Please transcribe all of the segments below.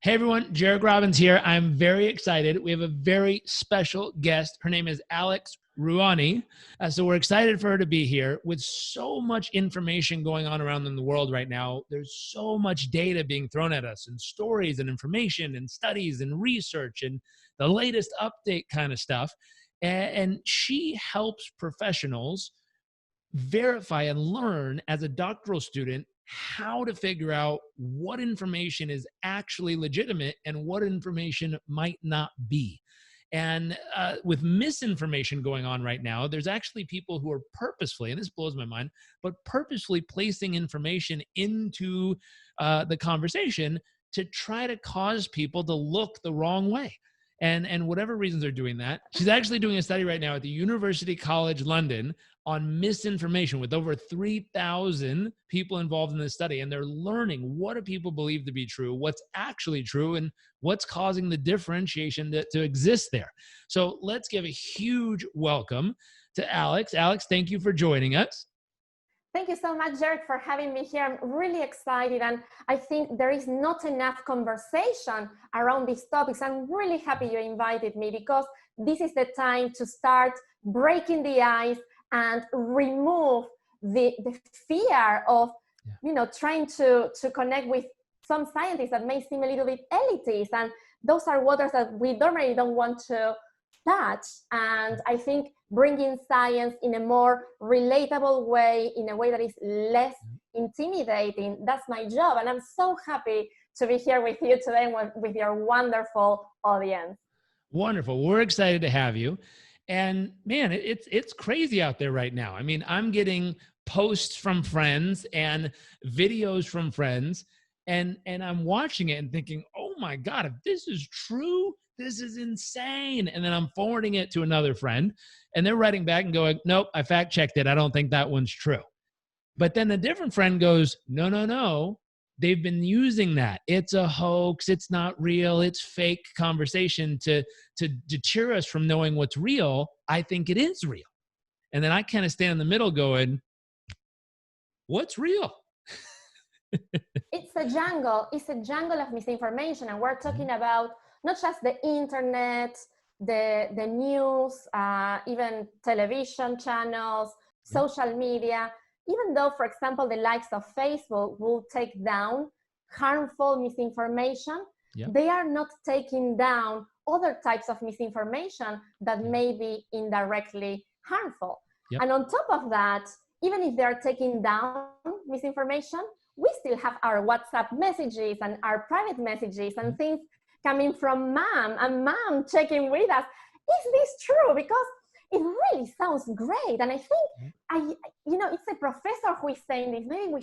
Hey everyone, Jairek Robbins here. I'm very excited. We have a very special guest. Her name is Alex Ruani. So we're excited for her to be here. With so much information going on around in the world right now, there's so much data being thrown at us and stories and information and studies and research and the latest update kind of stuff. And she helps professionals verify and learn as a doctoral student how to figure out what information is actually legitimate and what information might not be. And with misinformation going on right now, there's actually people who are purposefully, and this blows my mind, but purposefully placing information into the conversation to try to cause people to look the wrong way. And whatever reasons they're doing that. She's actually doing a study right now at the University College London on misinformation with over 3,000 people involved in this study. And they're learning, what do people believe to be true, what's actually true, and what's causing the differentiation to exist there. So let's give a huge welcome to Alex. Alex, thank you for joining us. Thank you so much, Jairek, for having me here. I'm really excited, and I think there is not enough conversation around these topics. I'm really happy you invited me, because this is the time to start breaking the ice and remove the fear of, trying to connect with some scientists that may seem a little bit elitist, and those are waters that we normally don't want to touch. And I think bringing science in a more relatable way, in a way that is less intimidating, that's my job. And I'm so happy to be here with you today with your wonderful audience. Wonderful. We're excited to have you. And man, it's crazy out there right now. I mean, I'm getting posts from friends and videos from friends, and I'm watching it and thinking, oh my God, if this is true, this is insane. And then I'm forwarding it to another friend, and they're writing back and going, nope, I fact checked it. I don't think that one's true. But then a different friend goes, no. They've been using that. It's a hoax. It's not real. It's fake conversation to deter us from knowing what's real. I think it is real. And then I kind of stand in the middle going, what's real? It's a jungle. It's a jungle of misinformation. And we're talking about not just the internet, the news, even television channels, social media. Even though, for example, the likes of Facebook will take down harmful misinformation, they are not taking down other types of misinformation that may be indirectly harmful. And on top of that, even if they're taking down misinformation, we still have our WhatsApp messages and our private messages and things coming from mom, and mom checking with us. Is this true? Because it really sounds great. And I think, it's a professor who is saying this. Maybe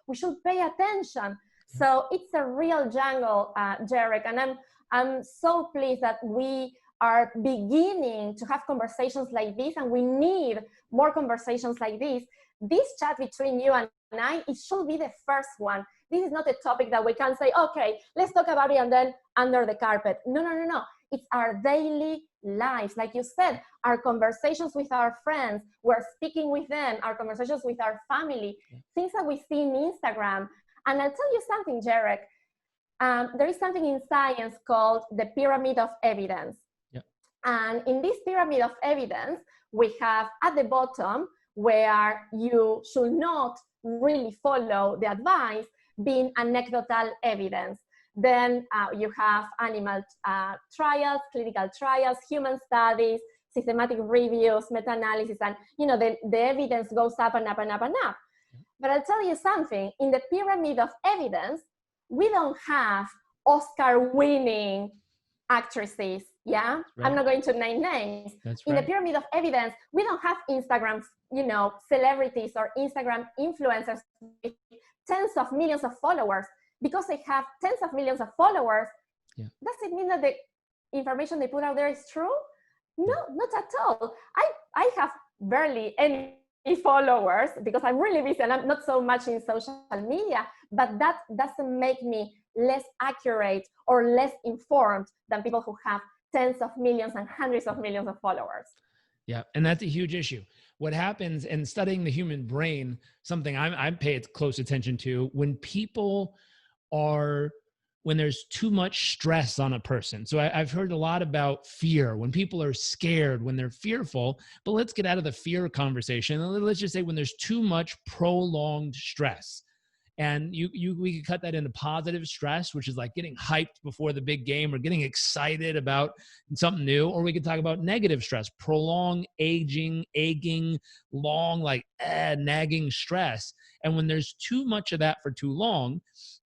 we should pay attention. So it's a real jungle, Jairek. And I'm so pleased that we are beginning to have conversations like this, and we need more conversations like this. This chat between you and I, it should be the first one. This is not a topic that we can say, okay, let's talk about it and then under the carpet. No. It's our daily lives. Like you said, our conversations with our friends, we're speaking with them, our conversations with our family, things that we see in Instagram. And I'll tell you something, Jairek. There is something in science called the pyramid of evidence. And in this pyramid of evidence, we have at the bottom, where you should not really follow the advice, being anecdotal evidence. Then you have animal trials, clinical trials, human studies, systematic reviews, meta-analysis, and the evidence goes up and up and up and up. But I'll tell you something, in the pyramid of evidence, we don't have Oscar-winning actresses, Right. I'm not going to name names. In the pyramid of evidence, we don't have Instagram, celebrities or Instagram influencers with tens of millions of followers. Because they have tens of millions of followers, does it mean that the information they put out there is true? No, not at all. I have barely any followers because I'm really busy and I'm not so much in social media, but that doesn't make me less accurate or less informed than people who have tens of millions and hundreds of millions of followers. Yeah, and that's a huge issue. What happens in studying the human brain, something I pay close attention to, when people are when there's too much stress on a person. So I've heard a lot about fear, when people are scared, when they're fearful, but let's get out of the fear conversation. Let's just say when there's too much prolonged stress. And we could cut that into positive stress, which is like getting hyped before the big game or getting excited about something new. Or we could talk about negative stress, prolonged aching, long, like nagging stress. And when there's too much of that for too long,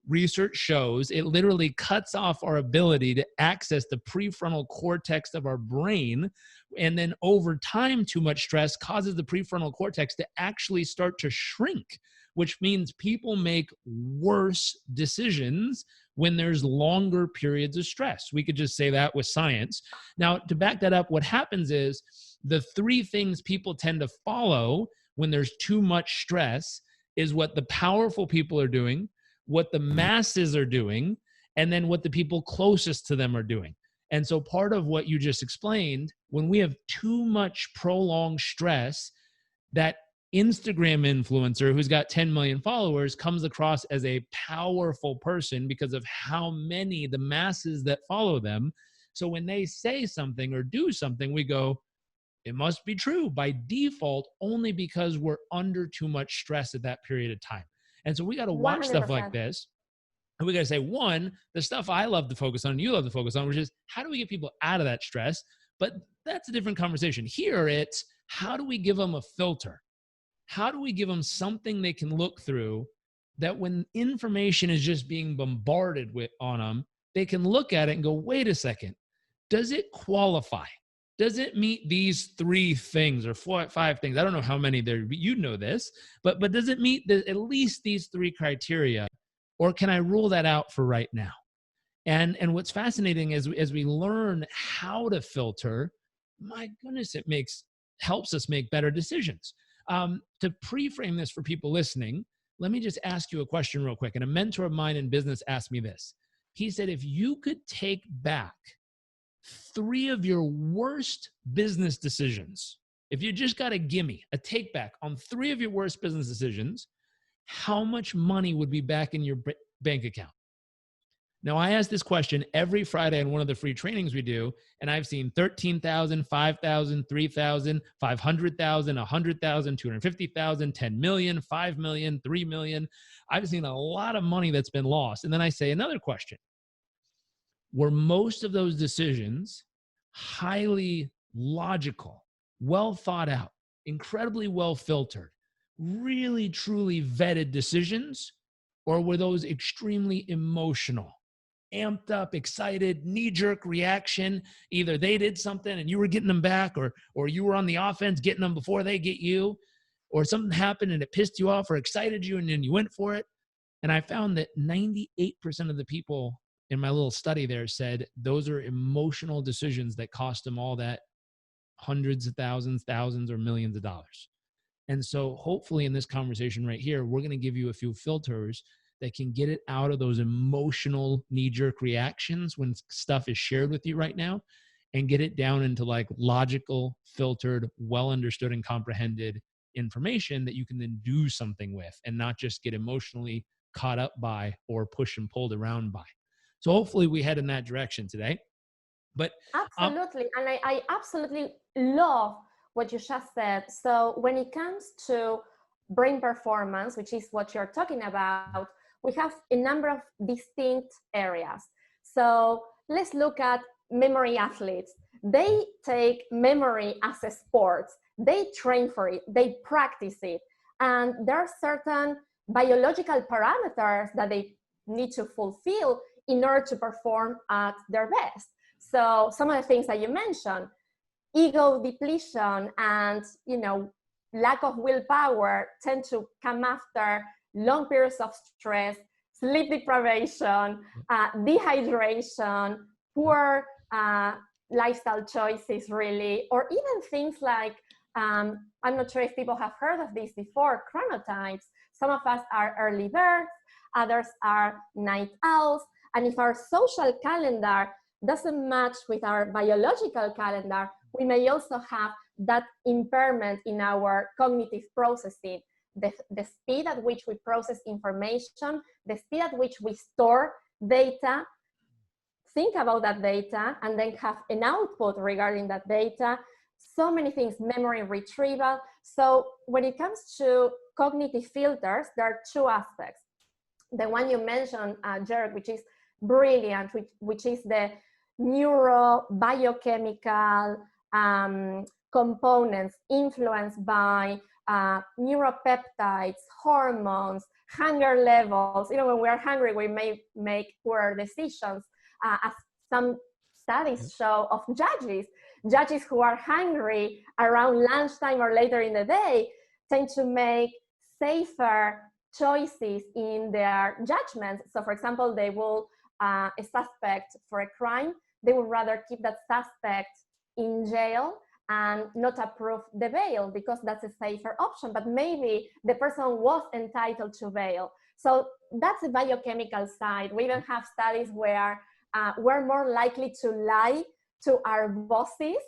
research shows it literally cuts off our ability to access the prefrontal cortex of our brain. And then over time, too much stress causes the prefrontal cortex to actually start to shrink, which means people make worse decisions when there's longer periods of stress. We could just say that with science. Now, to back that up, what happens is the three things people tend to follow when there's too much stress is what the powerful people are doing, what the masses are doing, and then what the people closest to them are doing. And so part of what you just explained, when we have too much prolonged stress, that Instagram influencer who's got 10 million followers comes across as a powerful person because of how many, the masses that follow them. So when they say something or do something, we go, it must be true by default, only because we're under too much stress at that period of time. And so we got to watch 100%. stuff like this. And we got to say, one, the stuff I love to focus on, you love to focus on, which is how do we get people out of that stress? But that's a different conversation. Here it's how do we give them a filter? How do we give them something they can look through that when information is just being bombarded with on them, they can look at it and go, wait a second, does it qualify? Does it meet these three things or five things? I don't know how many there, you know this, but does it meet at least these three criteria? Or can I rule that out for right now? And what's fascinating is as we learn how to filter, my goodness, helps us make better decisions. To pre-frame this for people listening, let me just ask you a question real quick. And a mentor of mine in business asked me this. He said, if you could take back 3 of your worst business decisions, if you just got a gimme, a take back on 3 of your worst business decisions, how much money would be back in your bank account? Now, I ask this question every Friday on one of the free trainings we do, and I've seen 13,000, 5,000, 3,000, 500,000, 100,000, 250,000, 10 million, 5 million, 3 million. I've seen a lot of money that's been lost. And then I say another question. Were most of those decisions highly logical, well thought out, incredibly well filtered, really, truly vetted decisions? Or were those extremely emotional, amped up, excited, knee-jerk reaction? Either they did something and you were getting them back, or you were on the offense getting them before they get you, or something happened and it pissed you off or excited you and then you went for it. And I found that 98% of the people in my little study there said those are emotional decisions that cost them all that hundreds of thousands or millions of dollars. And so hopefully in this conversation right here, we're going to give you a few filters that can get it out of those emotional knee-jerk reactions when stuff is shared with you right now, and get it down into like logical, filtered, well understood and comprehended information that you can then do something with and not just get emotionally caught up by or pushed and pulled around by. So hopefully we head in that direction today. But absolutely. And I absolutely love what you just said. So when it comes to brain performance, which is what you're talking about, we have a number of distinct areas. So let's look at memory athletes. They take memory as a sport. They train for it. They practice it. And there are certain biological parameters that they need to fulfill in order to perform at their best. So some of the things that you mentioned, ego depletion and lack of willpower tend to come after long periods of stress, sleep deprivation, dehydration, poor lifestyle choices really, or even things like, I'm not sure if people have heard of this before, chronotypes. Some of us are early birds, others are night owls. And if our social calendar doesn't match with our biological calendar, we may also have that impairment in our cognitive processing, the speed at which we process information, the speed at which we store data, think about that data, and then have an output regarding that data. So many things, memory retrieval. So when it comes to cognitive filters, there are two aspects. The one you mentioned, Jairek, which is brilliant, which is the neurobiochemical components influenced by neuropeptides, hormones, hunger levels. You know, when we are hungry, we may make poor decisions. As some studies show of judges who are hungry around lunchtime or later in the day tend to make safer choices in their judgments. So for example, they will, a suspect for a crime, they would rather keep that suspect in jail and not approve the bail because that's a safer option, but maybe the person was entitled to bail. So that's the biochemical side. We even have studies where we're more likely to lie to our bosses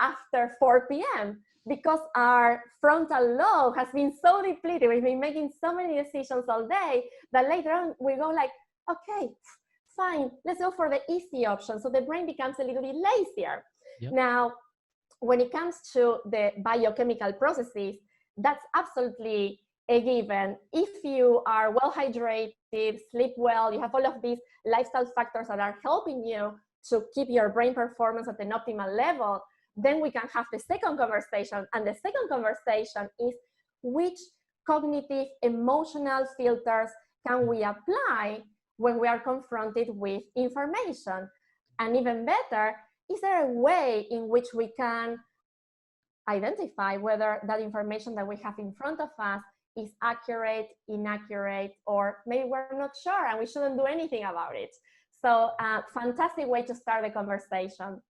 after 4 p.m. because our frontal lobe has been so depleted. We've been making so many decisions all day that later on we go like, okay, fine, let's go for the easy option. So the brain becomes a little bit lazier. Yep. Now, when it comes to the biochemical processes, that's absolutely a given. If you are well hydrated, sleep well, you have all of these lifestyle factors that are helping you to keep your brain performance at an optimal level, then we can have the second conversation. And the second conversation is which cognitive emotional filters can we apply when we are confronted with information? And even better, is there a way in which we can identify whether that information that we have in front of us is accurate, inaccurate, or maybe we're not sure and we shouldn't do anything about it? So fantastic way to start the conversation.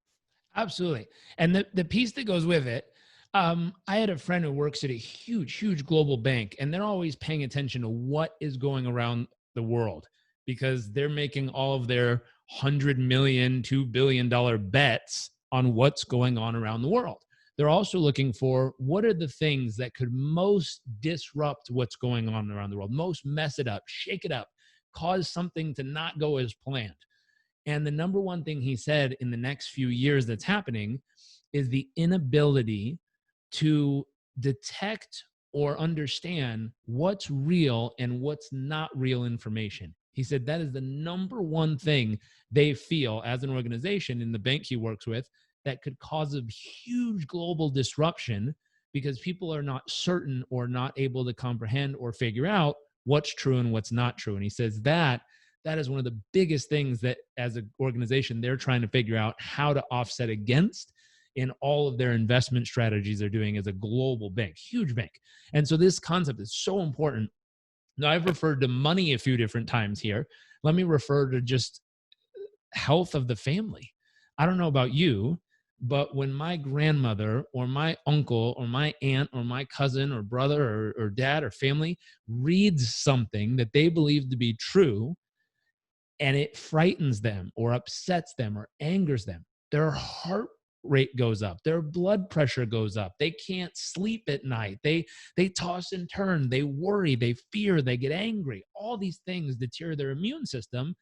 Absolutely. And the piece that goes with it, I had a friend who works at a huge global bank, and they're always paying attention to what is going around the world because they're making all of their $100 million, $2 billion bets on what's going on around the world. They're also looking for what are the things that could most disrupt what's going on around the world, most mess it up, shake it up, cause something to not go as planned. And the number one thing he said in the next few years that's happening is the inability to detect or understand what's real and what's not real information. He said that is the number one thing they feel as an organization in the bank he works with that could cause a huge global disruption because people are not certain or not able to comprehend or figure out what's true and what's not true. And he says that is one of the biggest things that as an organization, they're trying to figure out how to offset against in all of their investment strategies they're doing as a global bank, huge bank. And so this concept is so important. Now, I've referred to money a few different times here. Let me refer to just health of the family. I don't know about you, but when my grandmother or my uncle or my aunt or my cousin or brother or dad or family reads something that they believe to be true, and it frightens them or upsets them or angers them, their heart rate goes up, their blood pressure goes up, they can't sleep at night, they toss and turn, they worry, they fear, they get angry. All these things deter their immune system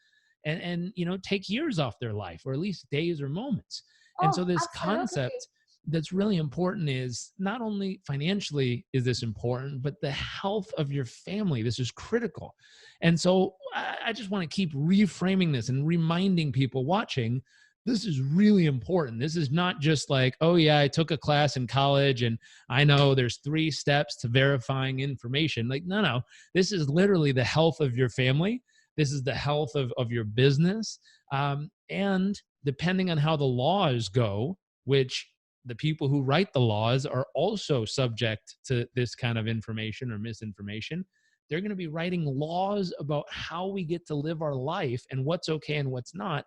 and take years off their life, or at least days or moments. And so this concept that's really important is not only financially is this important, but the health of your family. This is critical. And so I just want to keep reframing this and reminding people watching, this is really important. This is not just like, oh yeah, I took a class in college and I know there's 3 steps to verifying information. Like, no, this is literally the health of your family. This is the health of your business. And depending on how the laws go, which the people who write the laws are also subject to this kind of information or misinformation, they're going to be writing laws about how we get to live our life and what's okay and what's not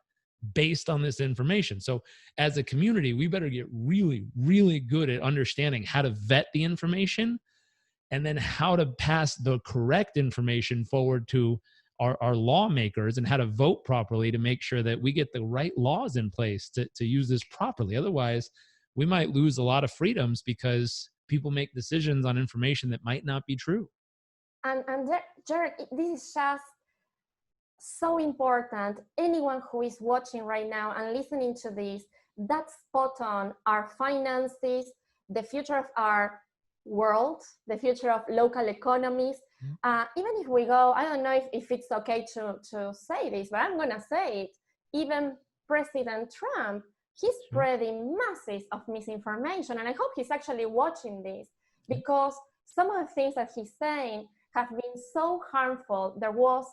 based on this information. So as a community, we better get really, really good at understanding how to vet the information and then how to pass the correct information forward to our lawmakers and how to vote properly to make sure that we get the right laws in place to use this properly. Otherwise, we might lose a lot of freedoms because people make decisions on information that might not be true. And Jairek, this is just so important. Anyone who is watching right now and listening to this, that's spot on. Our finances, the future of our world, the future of local economies. Even if we go, I don't know if it's okay to say this, but I'm gonna say it. Even President Trump, he's spreading masses of misinformation. And I hope he's actually watching this, because some of the things that he's saying have been so harmful. There was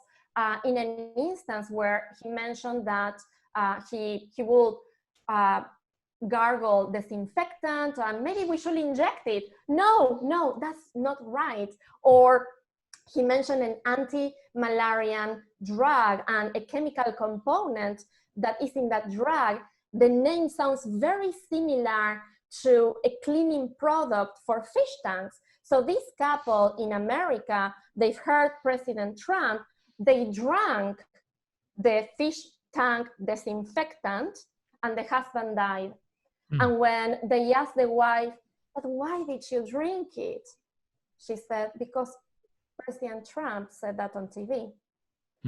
in an instance where he mentioned that he will gargle disinfectant, and maybe we should inject it. No, that's not right. Or he mentioned an anti-malarian drug and a chemical component that is in that drug. The name sounds very similar to a cleaning product for fish tanks. So this couple in America, they've heard President Trump, they drank the fish tank disinfectant, and the husband died. And when they asked the wife, but why did you drink it? She said, because President Trump said that on TV.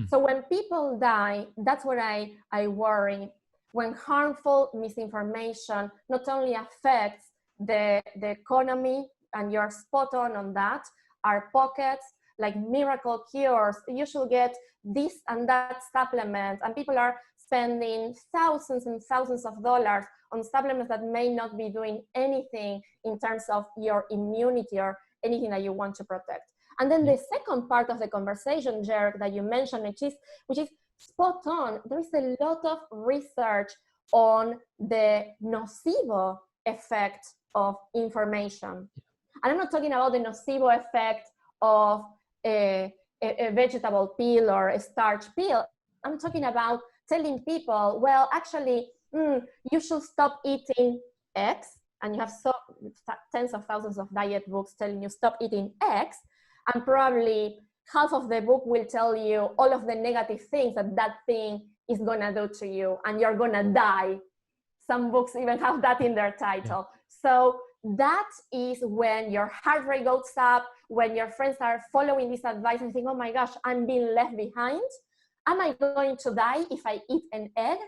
So when people die, that's what I worry. When harmful misinformation not only affects the economy, and you're spot on that, our pockets, like miracle cures, you should get this and that supplement, and people are spending thousands and thousands of dollars on supplements that may not be doing anything in terms of your immunity or anything that you want to protect. And then the second part of the conversation, Jairek, that you mentioned, which is spot on. There is a lot of research on the nocebo effect of information. And I'm not talking about the nocebo effect of a vegetable peel or a starch peel. I'm talking about telling people, well, actually, you should stop eating eggs. And you have tens of thousands of diet books telling you stop eating eggs. And probably half of the book will tell you all of the negative things that thing is gonna do to you, and you're gonna die. Some books even have that in their title. So that is when your heart rate goes up, when your friends are following this advice and think, oh my gosh, I'm being left behind. Am I going to die if I eat an egg,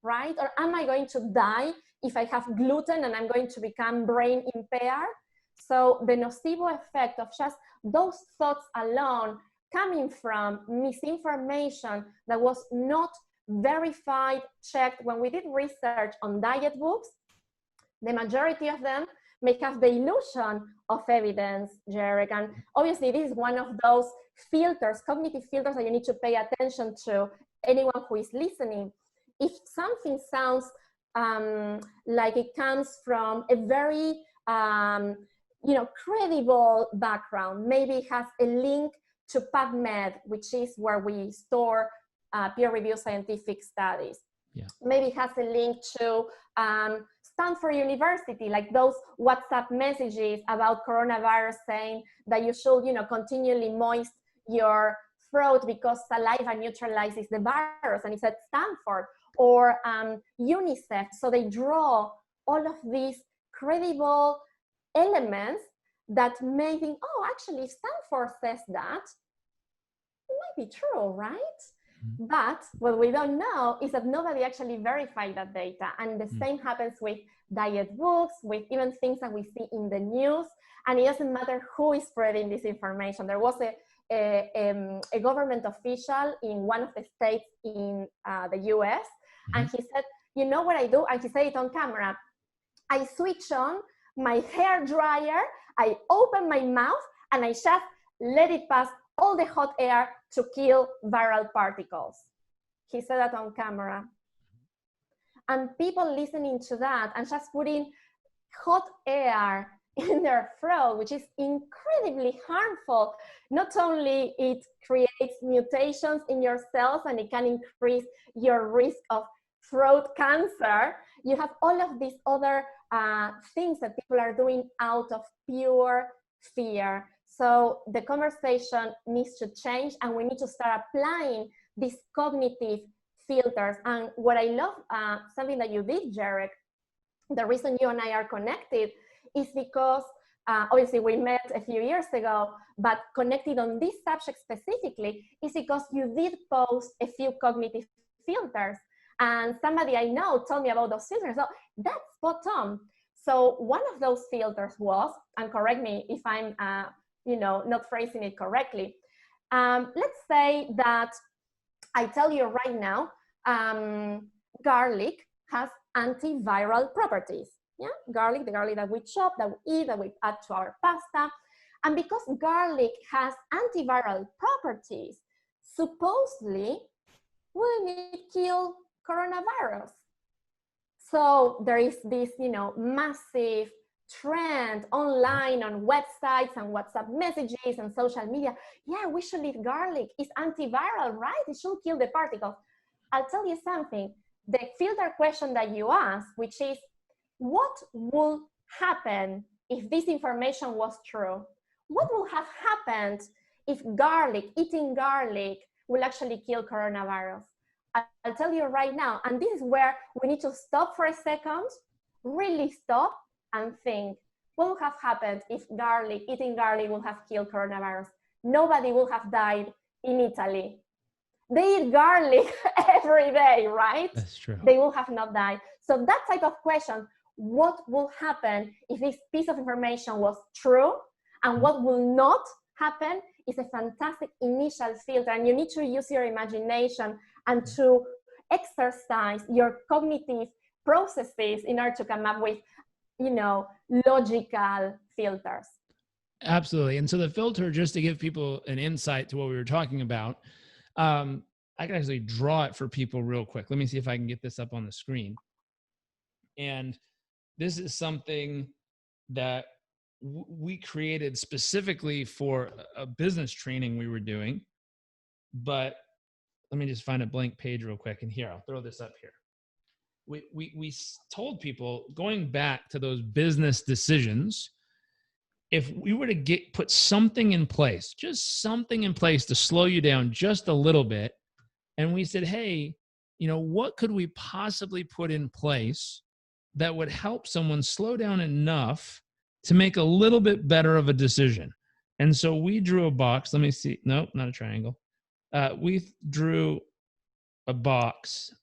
right? Or am I going to die if I have gluten and I'm going to become brain impaired? So the nocebo effect of just those thoughts alone coming from misinformation that was not verified, checked. When we did research on diet books, the majority of them may have the illusion of evidence, Jairek. And obviously this is one of those filters, cognitive filters, that you need to pay attention to, anyone who is listening. If something sounds like it comes from a very credible background, maybe it has a link to PubMed, which is where we store peer-reviewed scientific studies. Maybe it has a link to Stanford University, like those WhatsApp messages about coronavirus saying that you should, continually moist your throat because saliva neutralizes the virus, and it's at Stanford, or UNICEF. So they draw all of these credible elements that may think, oh, actually, if Stanford says that, it might be true, right? But what we don't know is that nobody actually verified that data. And the same happens with diet books, with even things that we see in the news. And it doesn't matter who is spreading this information. There was a government official in one of the states in the US, and he said, you know what I do? And he said it on camera. I switch on my hair dryer, I open my mouth, and I just let it pass all the hot air to kill viral particles. He said that on camera. And people listening to that and just putting hot air in their throat, which is incredibly harmful. Not only it creates mutations in your cells and it can increase your risk of throat cancer, you have all of these other things that people are doing out of pure fear. So the conversation needs to change, and we need to start applying these cognitive filters. And what I love, something that you did, Jairek, the reason you and I are connected is because Obviously, we met a few years ago, but connected on this subject specifically is because you did post a few cognitive filters. And somebody I know told me about those filters. So that's spot on. So one of those filters was, and correct me if I'm not phrasing it correctly. Let's say that I tell you right now, garlic has antiviral properties. Yeah, garlic, the garlic that we chop, that we eat, that we add to our pasta. And because garlic has antiviral properties, supposedly wouldn't it kill coronavirus? So there is this, massive trend online on websites and WhatsApp messages and social media. Yeah, we should eat garlic. It's antiviral, right? It should kill the particles. I'll tell you something. The filter question that you asked, which is, what will happen if this information was true? What will have happened if eating garlic will actually kill coronavirus? I'll tell you right now, and this is where we need to stop for a second, really stop and think, what would have happened if eating garlic would have killed coronavirus? Nobody would have died in Italy. They eat garlic every day, right? That's true. They will have not died. So that type of question, what will happen if this piece of information was true, and what will not happen, is a fantastic initial filter. And you need to use your imagination and to exercise your cognitive processes in order to come up with, logical filters. Absolutely. And so the filter, just to give people an insight to what we were talking about, I can actually draw it for people real quick. Let me see if I can get this up on the screen. And this is something that we created specifically for a business training we were doing. But let me just find a blank page real quick. And here, I'll throw this up here. We told people, going back to those business decisions, if we were to put something in place, just something in place to slow you down just a little bit, and we said, hey, what could we possibly put in place that would help someone slow down enough to make a little bit better of a decision? And so we drew a box. Let me see. Nope, not a triangle. We drew a box.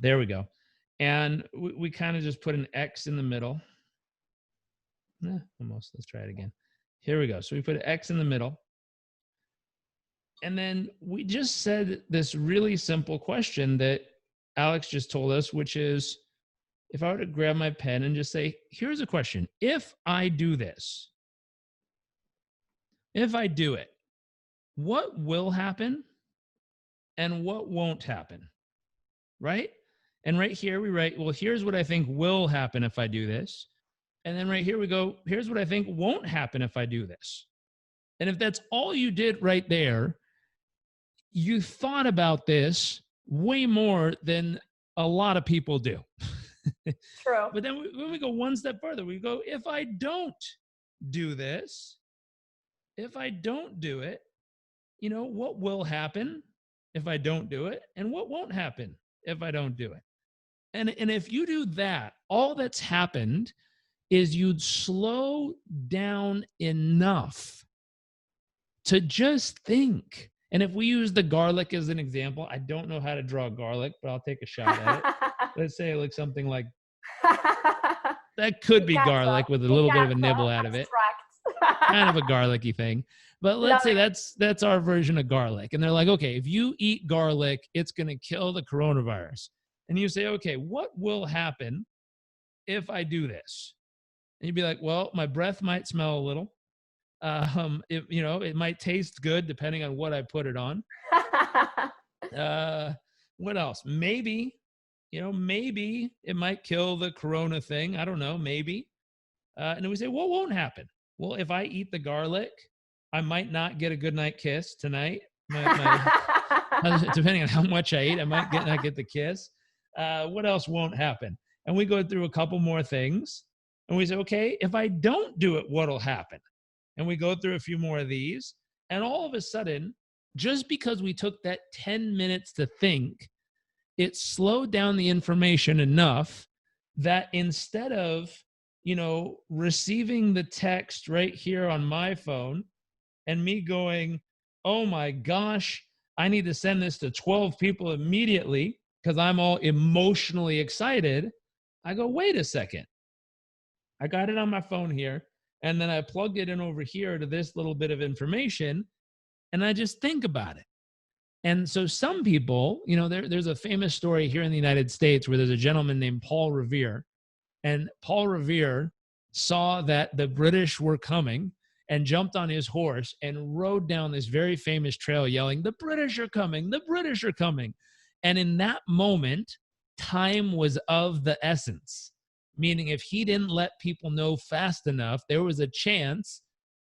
There we go. And we kind of just put an X in the middle. Almost. Let's try it again. Here we go. So we put an X in the middle. And then we just said this really simple question that Alex just told us, which is, if I were to grab my pen and just say, here's a question. If I do this, if I do it, what will happen and what won't happen? Right? And right here we write, well, here's what I think will happen if I do this. And then right here we go, here's what I think won't happen if I do this. And if that's all you did right there, you thought about this way more than a lot of people do. True. But then when we go one step further, we go, if I don't do this, if I don't do it, what will happen if I don't do it? And what won't happen if I don't do it? And if you do that, all that's happened is you'd slow down enough to just think. And if we use the garlic as an example, I don't know how to draw garlic, but I'll take a shot at it. Let's say it looks something like that. Could be garlic with a little bit of a nibble out of it. Kind of a garlicky thing. But let's say that's our version of garlic. And they're like, okay, if you eat garlic, it's going to kill the coronavirus. And you say, okay, what will happen if I do this? And you'd be like, well, my breath might smell a little. It might taste good depending on what I put it on. What else? Maybe it might kill the corona thing. I don't know, maybe. And then we say, what won't happen? Well, if I eat the garlic, I might not get a good night kiss tonight. Depending on how much I eat, I might not get the kiss. What else won't happen? And we go through a couple more things. And we say, okay, if I don't do it, what'll happen? And we go through a few more of these. And all of a sudden, just because we took that 10 minutes to think, it slowed down the information enough that instead of receiving the text right here on my phone and me going, oh my gosh, I need to send this to 12 people immediately because I'm all emotionally excited. I go, wait a second. I got it on my phone here. And then I plugged it in over here to this little bit of information. And I just think about it. And so some people, there's a famous story here in the United States where there's a gentleman named Paul Revere. And Paul Revere saw that the British were coming and jumped on his horse and rode down this very famous trail yelling, "The British are coming, the British are coming." And in that moment, time was of the essence, meaning if he didn't let people know fast enough, there was a chance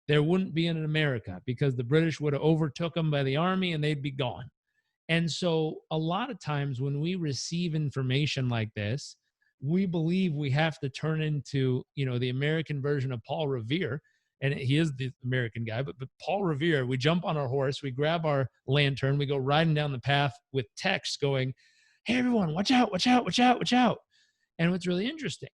there wouldn't be an America because the British would have overtook them by the army and they'd be gone. And so a lot of times when we receive information like this, we believe we have to turn into, the American version of Paul Revere. And he is the American guy, but Paul Revere, we jump on our horse, we grab our lantern, we go riding down the path with text going, "Hey, everyone, watch out, watch out, watch out, watch out." And what's really interesting.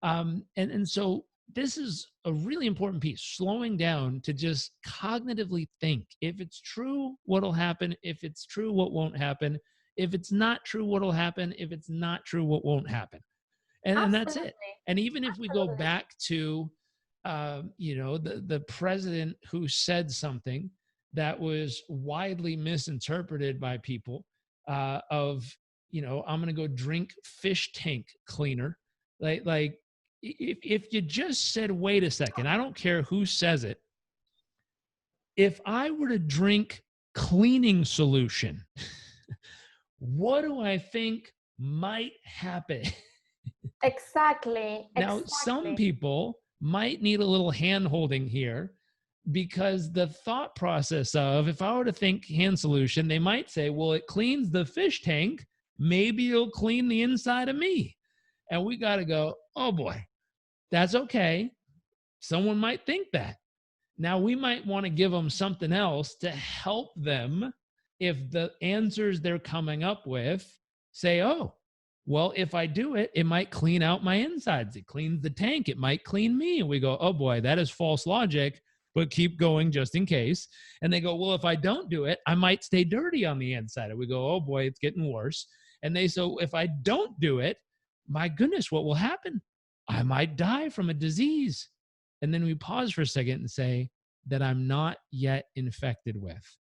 And so this is a really important piece, slowing down to just cognitively think. If it's true, what'll happen? If it's true, what won't happen? If it's not true, what'll happen? If it's not true, what won't happen? And that's it. And even if we go back to, the president who said something that was widely misinterpreted by people I'm going to go drink fish tank cleaner. Like if you just said, wait a second, I don't care who says it. If I were to drink cleaning solution, what do I think might happen? Exactly. Now, some people might need a little hand holding here because the thought process of, if I were to think hand solution, they might say, well, it cleans the fish tank. Maybe it'll clean the inside of me. And we got to go, oh boy, that's okay. Someone might think that. Now we might want to give them something else to help them if the answers they're coming up with say, oh, well, if I do it, it might clean out my insides. It cleans the tank. It might clean me. And we go, oh boy, that is false logic, but keep going just in case. And they go, well, if I don't do it, I might stay dirty on the inside. And we go, oh boy, it's getting worse. And they say, if I don't do it, my goodness, what will happen? I might die from a disease. And then we pause for a second and say, that I'm not yet infected with.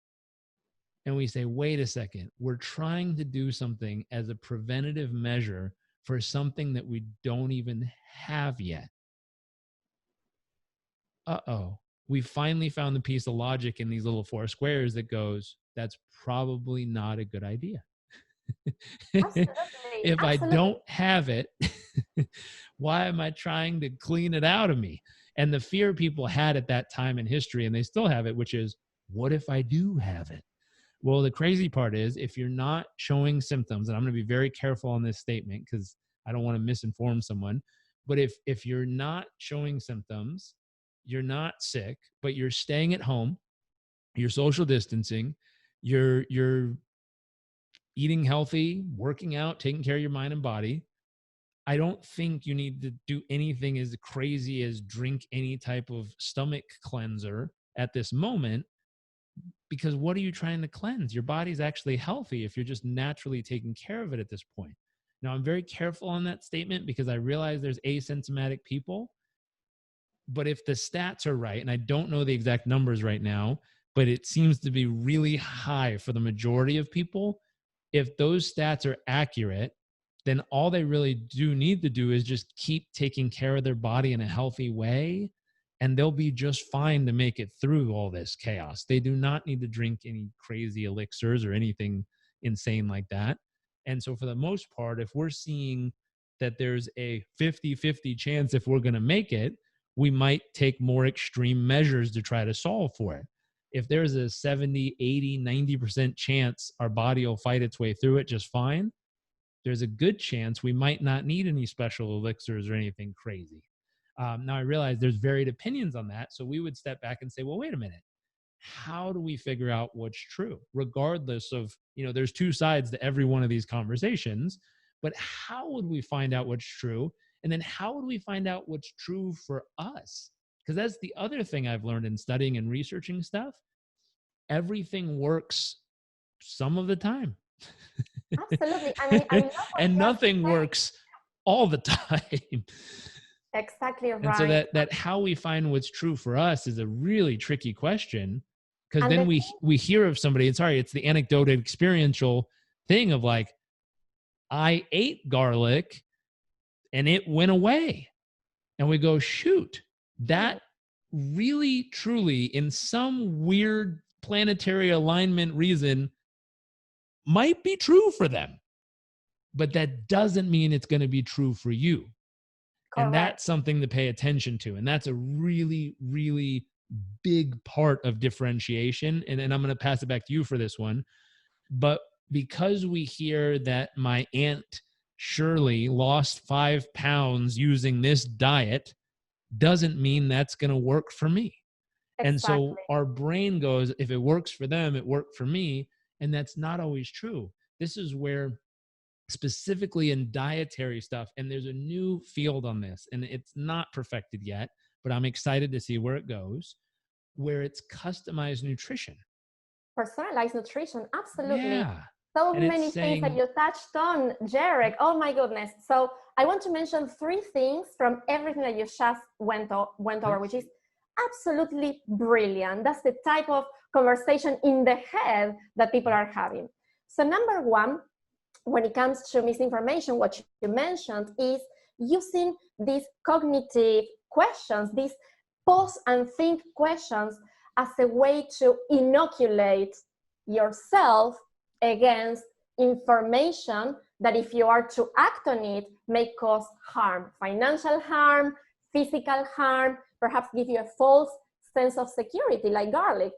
And we say, wait a second, we're trying to do something as a preventative measure for something that we don't even have yet. Uh-oh, we finally found the piece of logic in these little four squares that goes, that's probably not a good idea. If I don't have it, why am I trying to clean it out of me? And the fear people had at that time in history, and they still have it, which is, what if I do have it? Well, the crazy part is, if you're not showing symptoms, and I'm going to be very careful on this statement because I don't want to misinform someone, but if you're not showing symptoms, you're not sick, but you're staying at home, you're social distancing, you're eating healthy, working out, taking care of your mind and body, I don't think you need to do anything as crazy as drink any type of stomach cleanser at this moment, because what are you trying to cleanse? Your body's actually healthy if you're just naturally taking care of it at this point. Now, I'm very careful on that statement because I realize there's asymptomatic people, but if the stats are right, and I don't know the exact numbers right now, but it seems to be really high for the majority of people. If those stats are accurate, then all they really do need to do is just keep taking care of their body in a healthy way, and they'll be just fine to make it through all this chaos. They do not need to drink any crazy elixirs or anything insane like that. And so for the most part, if we're seeing that there's a 50-50 chance if we're going to make it, we might take more extreme measures to try to solve for it. If there's a 70, 80, 90% chance our body will fight its way through it just fine, there's a good chance we might not need any special elixirs or anything crazy. Now, I realize there's varied opinions on that. So we would step back and say, well, wait a minute. How do we figure out what's true? Regardless of, there's two sides to every one of these conversations, but how would we find out what's true? And then how do we find out what's true for us? Because that's the other thing I've learned in studying and researching stuff. Everything works some of the time. Absolutely. I mean, I love what and you nothing works all the time. Exactly And so right. that how we find what's true for us is a really tricky question, because And then the we hear of somebody, and sorry, it's the anecdotal experiential thing of like, I ate garlic and it went away. And we go, shoot, that really, truly, in some weird planetary alignment reason, might be true for them. But that doesn't mean it's going to be true for you. And correct. that's something to pay attention to. And that's a really, really big part of differentiation. And I'm going to pass it back to you for this one. But because we hear that my Aunt Shirley lost 5 pounds using this diet, doesn't mean that's going to work for me. Exactly. And so our brain goes, if it works for them, it worked for me. And that's not always true. This is where, specifically in dietary stuff, and there's a new field on this, and it's not perfected yet, but I'm excited to see where it goes, where it's customized nutrition. Personalized nutrition, absolutely. Yeah. So And many things that you touched on, Jairek. Oh my goodness. So I want to mention 3 things from everything that you just went over, which is absolutely brilliant. That's the type of conversation in the head that people are having. So number 1, when it comes to misinformation, what you mentioned is using these cognitive questions, these pause and think questions, as a way to inoculate yourself against information that, if you are to act on it, may cause harm, financial harm, physical harm, perhaps give you a false sense of security, like garlic.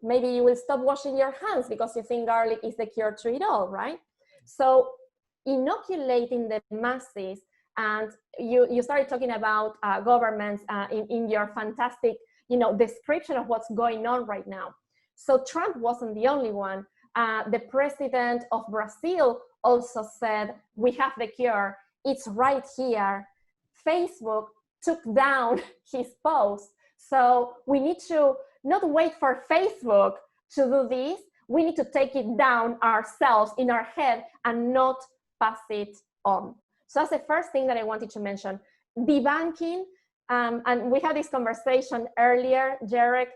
Maybe you will stop washing your hands because you think garlic is the cure to it all, right? So inoculating the masses, and you started talking about governments in your fantastic description of what's going on right now. So Trump wasn't the only one. The president of Brazil also said, we have the cure, it's right here. Facebook took down his post. So we need to not wait for Facebook to do this. We need to take it down ourselves in our head and not pass it on. So that's the first thing that I wanted to mention. Debunking, and we had this conversation earlier, Jairek.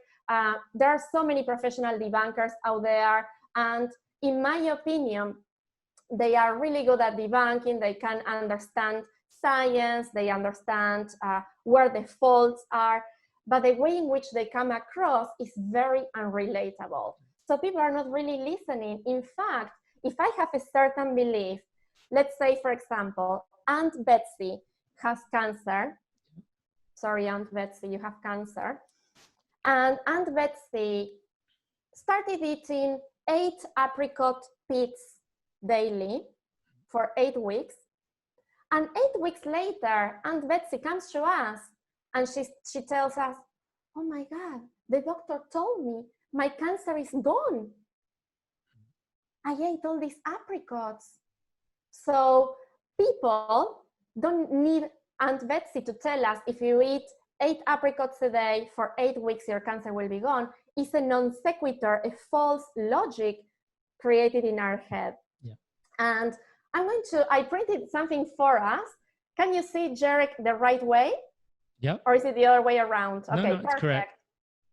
There are so many professional debunkers out there, and in my opinion, they are really good at debunking. They can understand science, they understand where the faults are, but the way in which they come across is very unrelatable. So people are not really listening. In fact, if I have a certain belief, let's say, for example, Aunt Betsy has cancer. Sorry, Aunt Betsy, you have cancer. And Aunt Betsy started eating 8 apricot pits daily for 8 weeks. And 8 weeks later, Aunt Betsy comes to us and she tells us, oh my God, the doctor told me my cancer is gone. I ate all these apricots. So people don't need Aunt Betsy to tell us, if you eat 8 apricots a day for 8 weeks, your cancer will be gone. It's a non sequitur, a false logic created in our head. Yeah. And I printed something for us. Can you see, Jairek, the right way? Yep. Or is it the other way around? No, Okay, no, it's correct.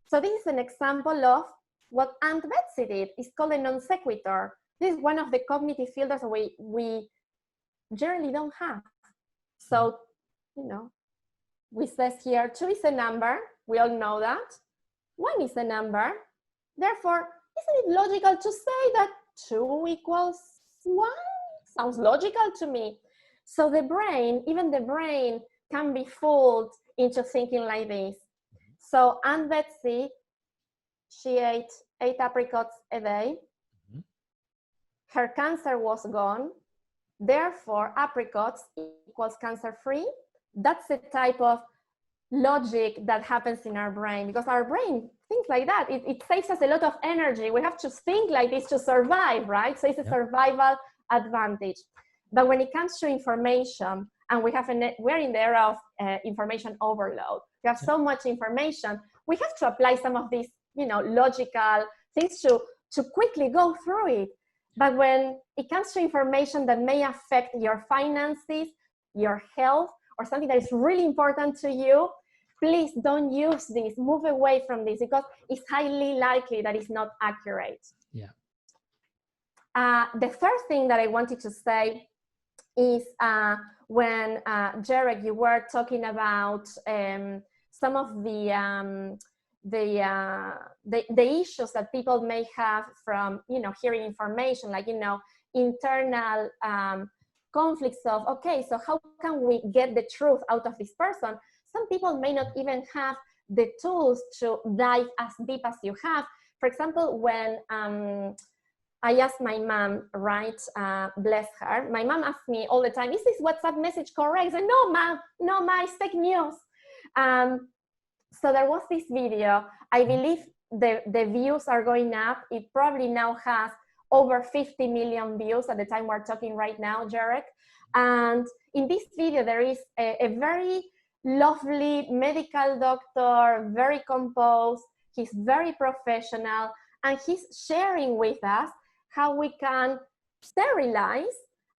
So this is an example of what Aunt Betsy did. It's called a non sequitur. This is one of the cognitive filters we generally don't have. So, we says here, 2 is a number. We all know that. 1 is a number. Therefore, isn't it logical to say that 2 equals 1? Sounds logical to me. So even the brain can be fooled into thinking like this. So Aunt Betsy, she ate 8 apricots a day. Mm-hmm. Her cancer was gone. Therefore, apricots equals cancer-free. That's the type of logic that happens in our brain, because our brain thinks like that. It saves us a lot of energy. We have to think like this to survive, right? So it's a survival advantage. But when it comes to information and we're in the era of information overload. We have so much information. We have to apply some of these, logical things to quickly go through it. But when it comes to information that may affect your finances, your health, or something that is really important to you, please don't use this. Move away from this, because it's highly likely that it's not accurate. Yeah. The third thing that I wanted to say is when Jairek, you were talking about some of the issues that people may have from hearing information, like internal conflicts of, okay, so how can we get the truth out of this person? Some people may not even have the tools to dive as deep as you have. For example, when I asked my mom, right, bless her, my mom asked me all the time, is this WhatsApp message correct? I said, no, mom, it's fake news. So there was this video. I believe the views are going up. It probably now has over 50 million views at the time we're talking right now, Jairek. And in this video, there is a very lovely medical doctor, very composed. He's very professional, and he's sharing with us how we can sterilize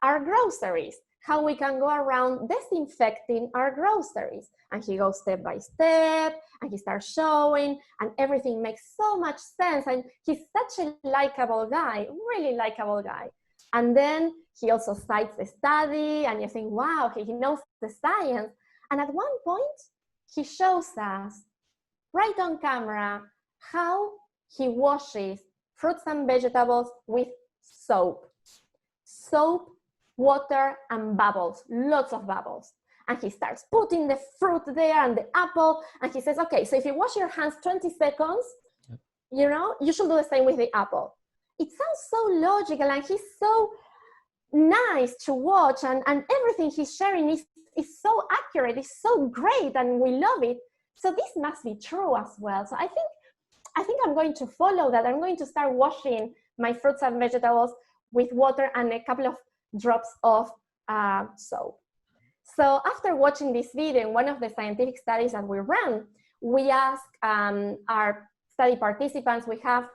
our groceries, how we can go around disinfecting our groceries. And he goes step by step, and he starts showing, and everything makes so much sense. And he's such a likable guy, really likable guy. And then he also cites the study, and you think, wow, he knows the science. And at one point, he shows us right on camera how he washes fruits and vegetables with soap. Soap, water, and bubbles, lots of bubbles. And he starts putting the fruit there and the apple, and he says, okay, so if you wash your hands 20 seconds, you should do the same with the apple. It sounds so logical, and he's so nice to watch, and everything he's sharing is so accurate, it's so great, and we love it. So this must be true as well. So I think I'm going to follow that. I'm going to start washing my fruits and vegetables with water and a couple of drops of soap. So after watching this video, in one of the scientific studies that we ran, we asked our study participants, we have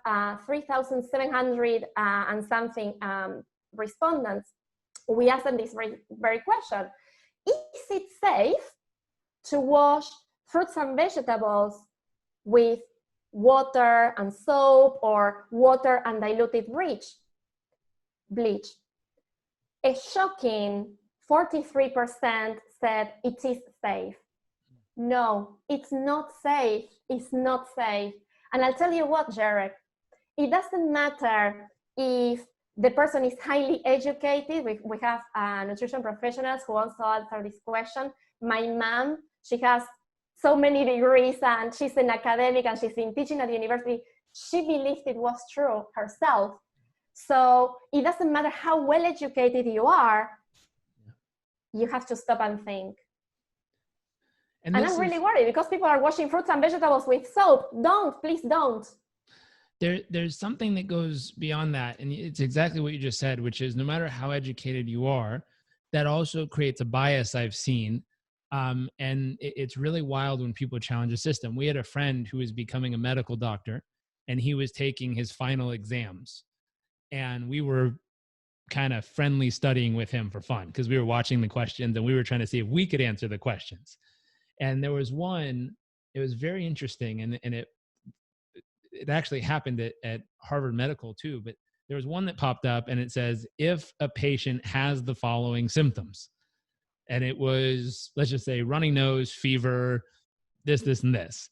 3,700 and something respondents. We asked them this very question: is it safe to wash fruits and vegetables with water and soap, or water and diluted bleach? A shocking 43% said it is safe. No, it's not safe. It's not safe. And I'll tell you what, Jairek, it doesn't matter if the person is highly educated. We have nutrition professionals who also answer this question. My mom, she has so many degrees, and she's an academic, and she's been teaching at the university. She believed it was true herself. So it doesn't matter how well educated you are, you have to stop and think. And I'm really worried because people are washing fruits and vegetables with soap. Please don't. There's something that goes beyond that. And it's exactly what you just said, which is no matter how educated you are, that also creates a bias I've seen. And it's really wild when people challenge a system. We had a friend who was becoming a medical doctor, and he was taking his final exams. And we were kind of friendly studying with him for fun because we were watching the questions and we were trying to see if we could answer the questions. And there was one, it was very interesting, and it actually happened at Harvard Medical too, but there was one that popped up and it says, if a patient has the following symptoms, and it was, let's just say, runny nose, fever, this, and this.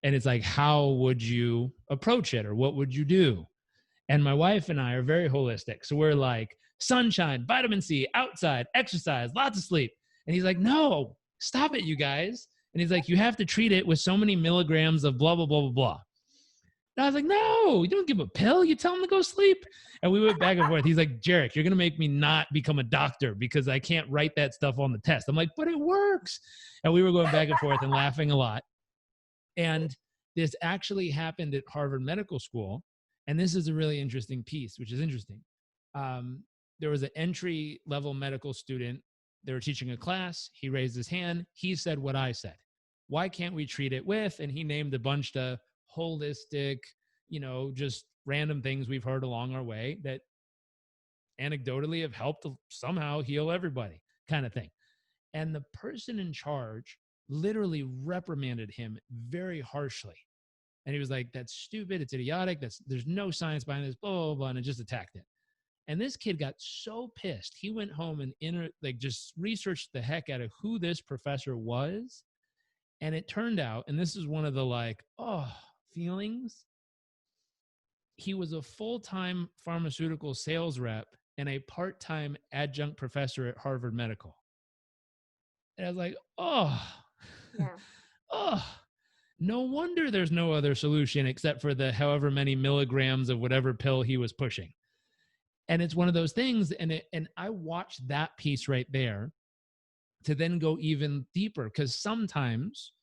And it's like, how would you approach it, or what would you do? And my wife and I are very holistic. So we're like, sunshine, vitamin C, outside, exercise, lots of sleep. And he's like, no, stop it, you guys. And he's like, you have to treat it with so many milligrams of blah, blah, blah, blah, blah. And I was like, no, you don't give a pill. You tell him to go sleep. And we went back and forth. He's like, Jairek, you're going to make me not become a doctor because I can't write that stuff on the test. I'm like, but it works. And we were going back and forth and laughing a lot. And this actually happened at Harvard Medical School. And this is a really interesting piece, which is interesting. There was an entry-level medical student They were teaching a class. He raised his hand. He said what I said. Why can't we treat it with? And he named a bunch of holistic, just random things we've heard along our way that anecdotally have helped to somehow heal everybody, kind of thing. And the person in charge literally reprimanded him very harshly. And he was like, that's stupid. It's idiotic. There's no science behind this, blah, blah, blah, and just attacked it. And this kid got so pissed. He went home and just researched the heck out of who this professor was. And it turned out, and this is one of the feelings. He was a full-time pharmaceutical sales rep and a part-time adjunct professor at Harvard Medical. And I was like, no wonder there's no other solution except for the however many milligrams of whatever pill he was pushing. And it's one of those things, and I watched that piece right there to then go even deeper, because sometimes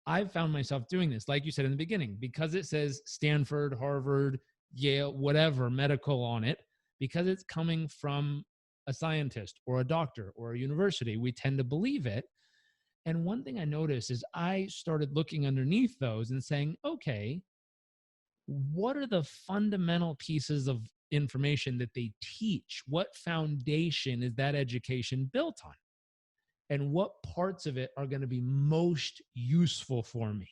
I've found myself doing this, like you said in the beginning, because it says Stanford, Harvard, Yale, whatever, medical on it, because it's coming from a scientist or a doctor or a university, we tend to believe it. And one thing I noticed is I started looking underneath those and saying, okay, what are the fundamental pieces of information that they teach? What foundation is that education built on? And what parts of it are going to be most useful for me?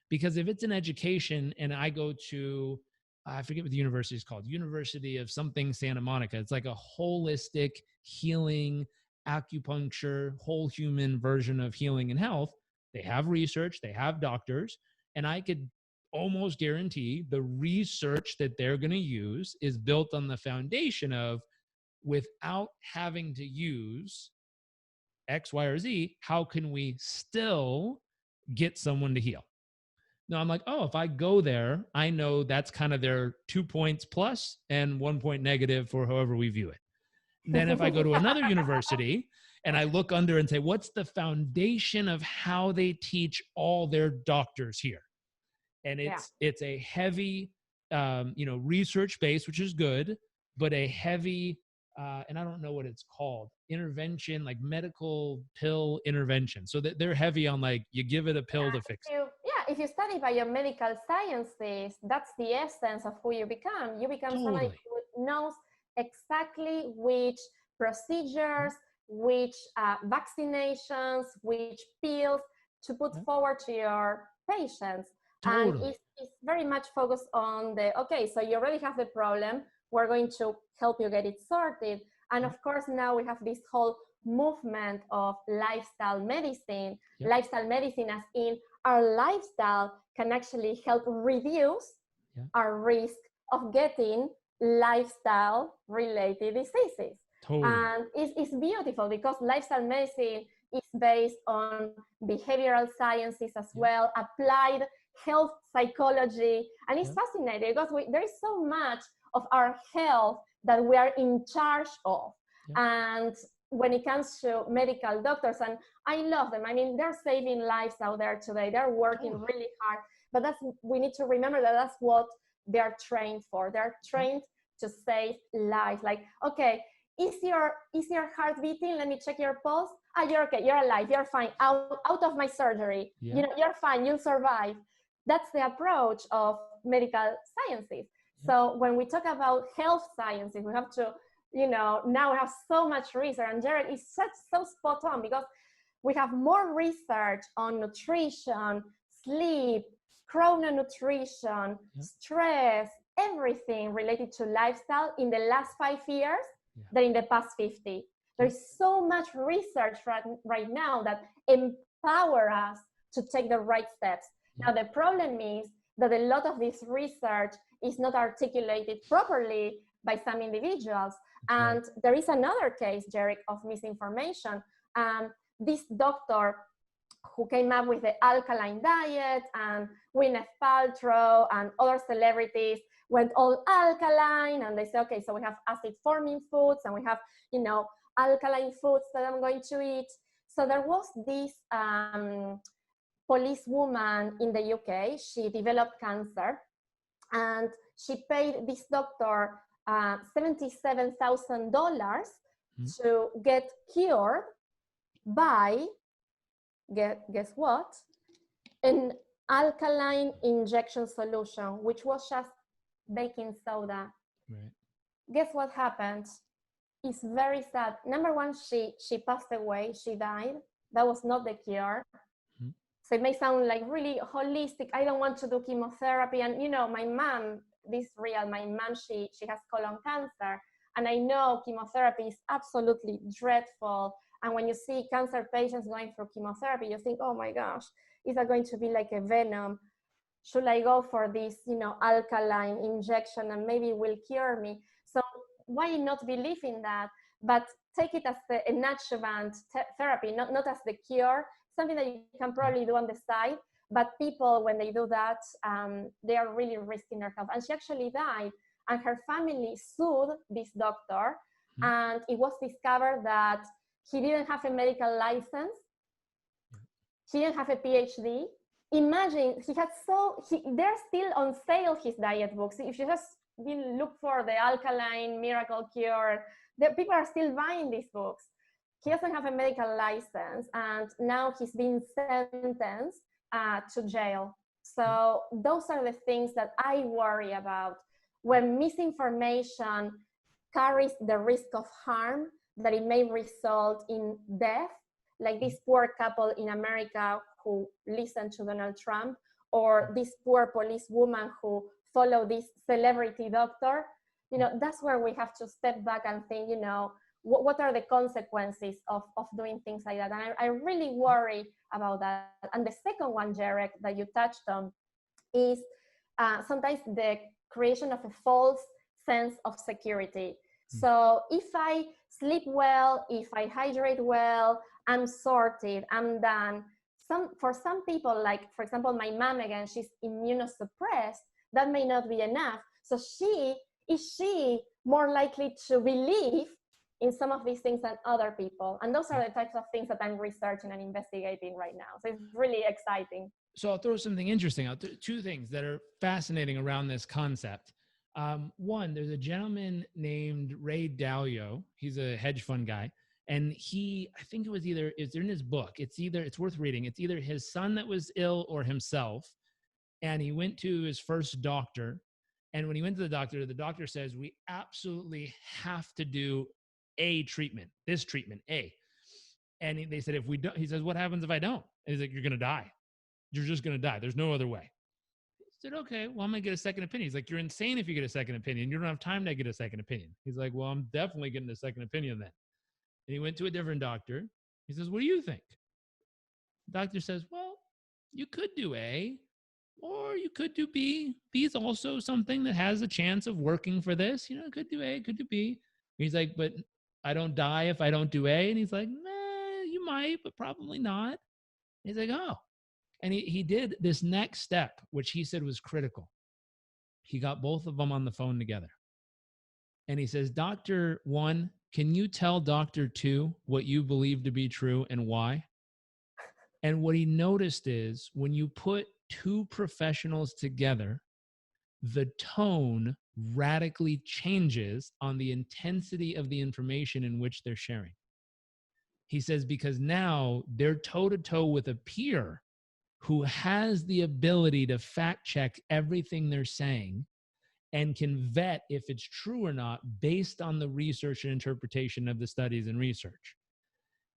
Because if it's an education and I go to, I forget what the university is called, University of something Santa Monica, it's like a holistic healing, acupuncture, whole human version of healing and health. They have research, they have doctors, and I could almost guarantee the research that they're going to use is built on the foundation of, without having to use X, Y, or Z, how can we still get someone to heal? No, I'm like, if I go there, I know that's kind of their 2 points plus and 1 point negative for however we view it. And then if I go to another university and I look under and say, what's the foundation of how they teach all their doctors here? And it's a heavy, research base, which is good, but a heavy, and I don't know what it's called, intervention, like medical pill intervention. So that they're heavy on you give it a pill to fix it. If you study biomedical sciences, that's the essence of who you become. You become somebody who knows exactly which procedures, which vaccinations, which pills to put forward to your patients. And it's very much focused on so you already have the problem. We're going to help you get it sorted. And of course, now we have this whole movement of lifestyle medicine. Lifestyle medicine as in our lifestyle can actually help reduce our risk of getting lifestyle-related diseases. And it's beautiful because lifestyle medicine is based on behavioral sciences as well, applied health psychology. And it's fascinating because there is so much of our health that we are in charge of. And when it comes to medical doctors, and I love them. I mean, they're saving lives out there today. They're working really hard, but we need to remember that that's what they're trained for. They're trained to save lives. Like, okay, is your heart beating? Let me check your pulse. You're okay. You're alive. You're fine. Out of my surgery. You're fine. You'll survive. That's the approach of medical sciences. So when we talk about health sciences, we have to, now we have so much research, and Jairek is so spot on because we have more research on nutrition, sleep, chrononutrition, stress, everything related to lifestyle in the last 5 years than in the past 50. There's so much research right now that empower us to take the right steps. Now, the problem is that a lot of this research is not articulated properly by some individuals. And there is another case, Jairek, of misinformation. This doctor who came up with the alkaline diet, and Gwyneth Paltrow and other celebrities went all alkaline, and they say, okay, so we have acid-forming foods, and we have, alkaline foods that I'm going to eat. So there was this policewoman in the UK. She developed cancer, and she paid this doctor $77,000 to get cured buy, guess what? An alkaline injection solution, which was just baking soda. Right. Guess what happened? It's very sad. Number one, she passed away. She died. That was not the cure. Mm-hmm. So it may sound like really holistic. I don't want to do chemotherapy. And my mom, this is real. My mom, she has colon cancer. And I know chemotherapy is absolutely dreadful. And when you see cancer patients going through chemotherapy, you think, oh my gosh, is that going to be like a venom? Should I go for this, alkaline injection and maybe it will cure me? So why not believe in that, but take it as an adjuvant therapy, not as the cure, something that you can probably do on the side. But people, when they do that, they are really risking their health. And she actually died, and her family sued this doctor, and it was discovered that he didn't have a medical license. He didn't have a PhD. Imagine, they're still on sale, his diet books. If you just look for the alkaline miracle cure, people are still buying these books. He doesn't have a medical license, and now he's been sentenced to jail. So those are the things that I worry about. When misinformation carries the risk of harm, that it may result in death, like this poor couple in America who listened to Donald Trump, or this poor police woman who followed this celebrity doctor, that's where we have to step back and think, what are the consequences of doing things like that? And I really worry about that. And the second one, Jairek, that you touched on is sometimes the creation of a false sense of security. So if I sleep well, if I hydrate well, I'm sorted, I'm done. For some people, like, for example, my mom, again, she's immunosuppressed, that may not be enough. So is she more likely to believe in some of these things than other people? And those are the types of things that I'm researching and investigating right now. So it's really exciting. So I'll throw something interesting out. Two things that are fascinating around this concept. One, there's a gentleman named Ray Dalio. He's a hedge fund guy. And I think it's in his book. It's worth reading. It's either his son that was ill or himself. And he went to his first doctor. And when he went to the doctor says, we absolutely have to do this treatment, A. And they said, if we don't, he says, what happens if I don't? And he's like, you're going to die. You're just going to die. There's no other way. He said, okay, well, I'm going to get a second opinion. He's like, you're insane if you get a second opinion. You don't have time to get a second opinion. He's like, well, I'm definitely getting a second opinion then. And he went to a different doctor. He says, what do you think? The doctor says, well, you could do A, or you could do B. B is also something that has a chance of working for this. Could do A, could do B. He's like, but I don't die if I don't do A. And he's like, nah, you might, but probably not. And he's like, oh. And he did this next step, which he said was critical. He got both of them on the phone together. And he says, Dr. 1, can you tell Dr. 2 what you believe to be true and why? And what he noticed is when you put two professionals together, the tone radically changes on the intensity of the information in which they're sharing. He says, because now they're toe-to-toe with a peer who has the ability to fact check everything they're saying and can vet if it's true or not based on the research and interpretation of the studies and research.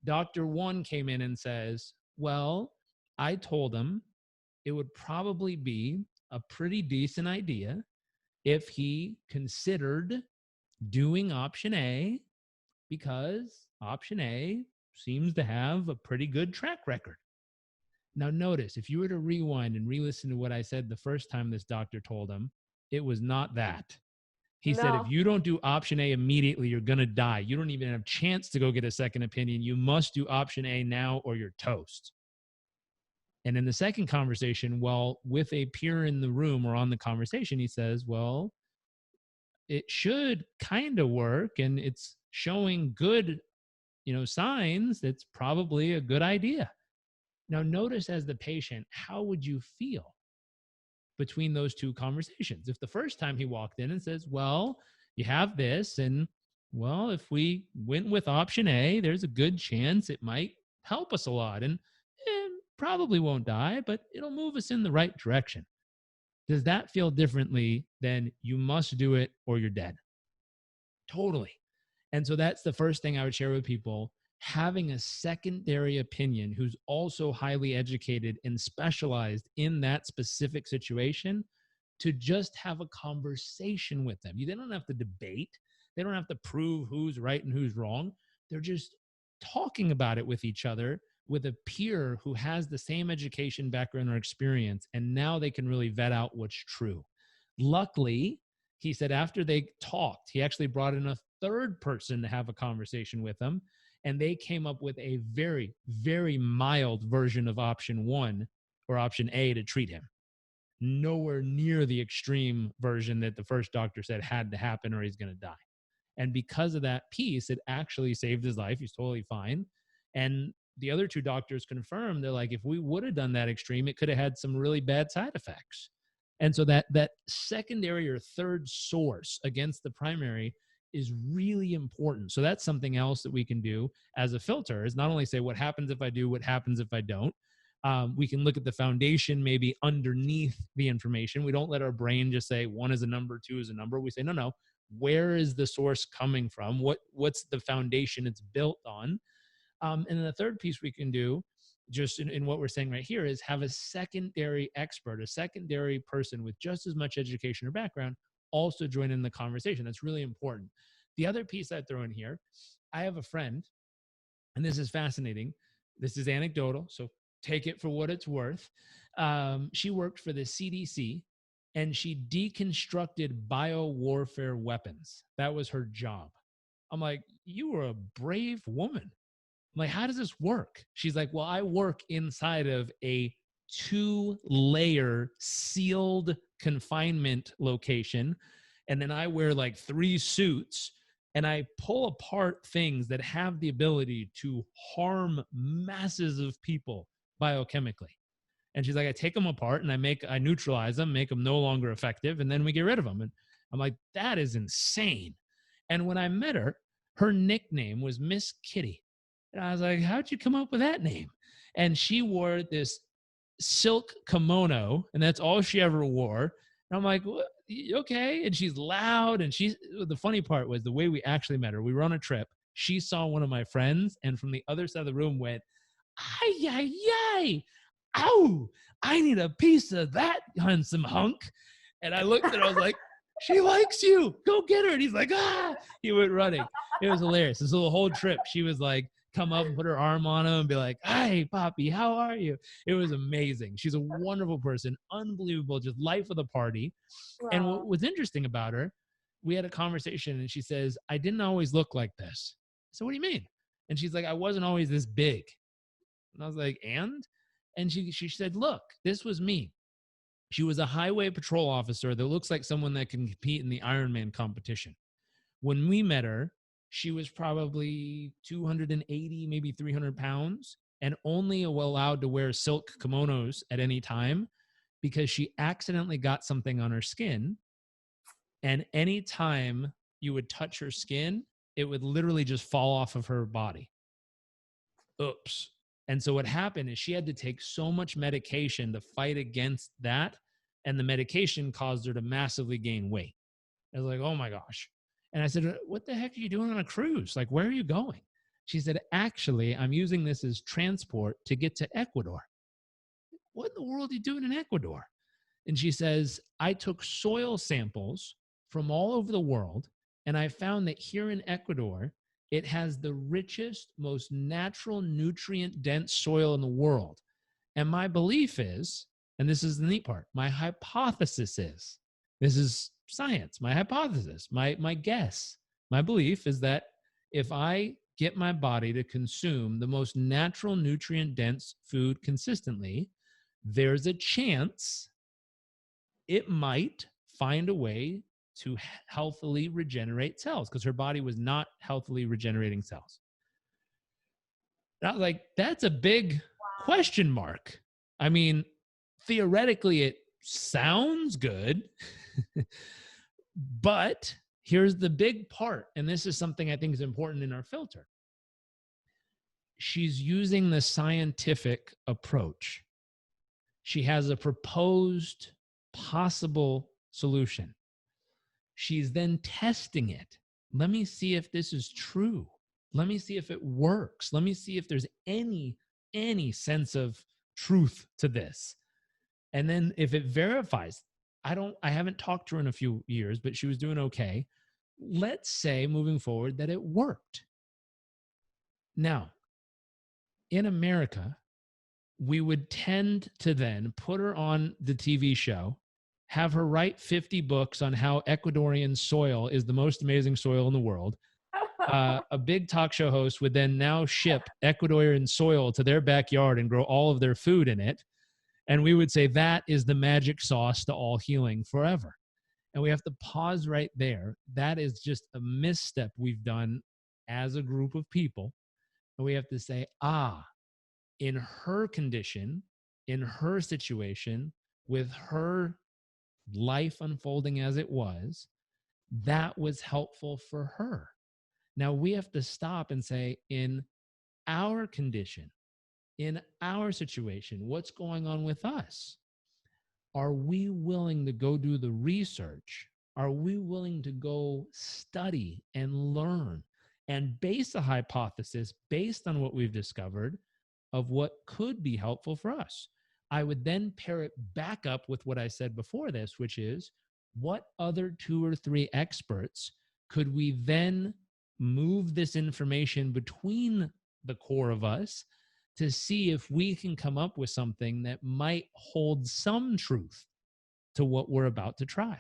Dr. 1 came in and says, well, I told him it would probably be a pretty decent idea if he considered doing option A, because option A seems to have a pretty good track record. Now notice, if you were to rewind and re-listen to what I said the first time this doctor told him, it was not that. He said, if you don't do option A immediately, you're going to die. You don't even have a chance to go get a second opinion. You must do option A now or you're toast. And in the second conversation, well, with a peer in the room or on the conversation, he says, well, it should kind of work and it's showing good, signs. It's probably a good idea. Now, notice as the patient, how would you feel between those two conversations? If the first time he walked in and says, well, you have this, and well, if we went with option A, there's a good chance it might help us a lot and probably won't die, but it'll move us in the right direction. Does that feel differently than you must do it or you're dead? Totally. And so that's the first thing I would share with people. Having a secondary opinion who's also highly educated and specialized in that specific situation, to just have a conversation with them. They don't have to debate. They don't have to prove who's right and who's wrong. They're just talking about it with each other, with a peer who has the same education, background, or experience. And now they can really vet out what's true. Luckily, he said after they talked, he actually brought in a third person to have a conversation with them. And they came up with a very, very mild version of option 1 or option A to treat him. Nowhere near the extreme version that the first doctor said had to happen or he's going to die. And because of that piece, it actually saved his life. He's totally fine. And the other 2 doctors confirmed, they're like, if we would have done that extreme, it could have had some really bad side effects. And so that secondary or third source against the primary is really important. So that's something else that we can do as a filter, is not only say what happens if I do, what happens if I don't. We can look at the foundation maybe underneath the information. We don't let our brain just say 1 is a number, 2 is a number. We say, no, where is the source coming from? What's the foundation it's built on? And then the third piece we can do, just in what we're saying right here, is have a secondary expert, a secondary person with just as much education or background also join in the conversation. That's really important. The other piece I'd throw in here, I have a friend, and this is fascinating. This is anecdotal, so take it for what it's worth. She worked for the CDC, and she deconstructed biowarfare weapons. That was her job. I'm like, you were a brave woman. I'm like, how does this work? She's like, well, I work inside of a 2-layer sealed confinement location. And then I wear like 3 suits, and I pull apart things that have the ability to harm masses of people biochemically. And she's like, I take them apart and I neutralize them, make them no longer effective, and then we get rid of them. And I'm like, that is insane. And when I met her, her nickname was Miss Kitty. And I was like, how'd you come up with that name? And she wore this silk kimono, and that's all she ever wore. And I'm like, what? Okay. And she's loud. And the funny part was the way we actually met her. We were on a trip. She saw one of my friends, and from the other side of the room went, ay, ay, ay. Ow, I need a piece of that handsome hunk. And I looked at her, I was like, she likes you. Go get her. And he's like, ah. He went running. It was hilarious. So the whole trip, she was like, come up and put her arm on him and be like, hey, Poppy, how are you? It was amazing. She's a wonderful person, unbelievable, just life of the party. Wow. And what was interesting about her, we had a conversation, and she says, I didn't always look like this. So what do you mean? And she's like, I wasn't always this big. And I was like, and she said, look, this was me. She was a highway patrol officer that looks like someone that can compete in the Ironman competition. When we met her, she was probably 280, maybe 300 pounds, and only allowed to wear silk kimonos at any time because she accidentally got something on her skin. And anytime you would touch her skin, it would literally just fall off of her body. Oops. And so what happened is she had to take so much medication to fight against that. And the medication caused her to massively gain weight. I was like, oh my gosh. And I said, what the heck are you doing on a cruise? Like, where are you going? She said, actually, I'm using this as transport to get to Ecuador. What in the world are you doing in Ecuador? And she says, I took soil samples from all over the world, and I found that here in Ecuador, it has the richest, most natural, nutrient-dense soil in the world. And my belief is, and this is the neat part, my hypothesis is, this is science, my hypothesis, my guess, my belief is that if I get my body to consume the most natural, nutrient-dense food consistently, there's a chance it might find a way to healthily regenerate cells, because her body was not healthily regenerating cells. And I was like, that's a big question mark. I mean, theoretically, it sounds good, but here's the big part. And this is something I think is important in our filter. she's using the scientific approach. She has a proposed possible solution. She's then testing it. Let me see if this is true. Let me see if it works. Let me see if there's any sense of truth to this. And then if it verifies, I haven't talked to her in a few years, but she was doing okay. Let's say moving forward that it worked. Now, in America, we would tend to then put her on the TV show, have her write 50 books on how Ecuadorian soil is the most amazing soil in the world. A big talk show host would then now ship Ecuadorian soil to their backyard and grow all of their food in it. And we would say that is the magic sauce to all healing forever. And we have to pause right there. That is just a misstep we've done as a group of people. And we have to say, in her condition, in her situation, with her life unfolding as it was, that was helpful for her. Now we have to stop and say, in our condition, in our situation, what's going on with us? Are we willing to go do the research? Are we willing to go study and learn and base a hypothesis based on what we've discovered of what could be helpful for us? I would then pair it back up with what I said before this, which is what other 2 or 3 experts could we then move this information between the core of us to see if we can come up with something that might hold some truth to what we're about to try.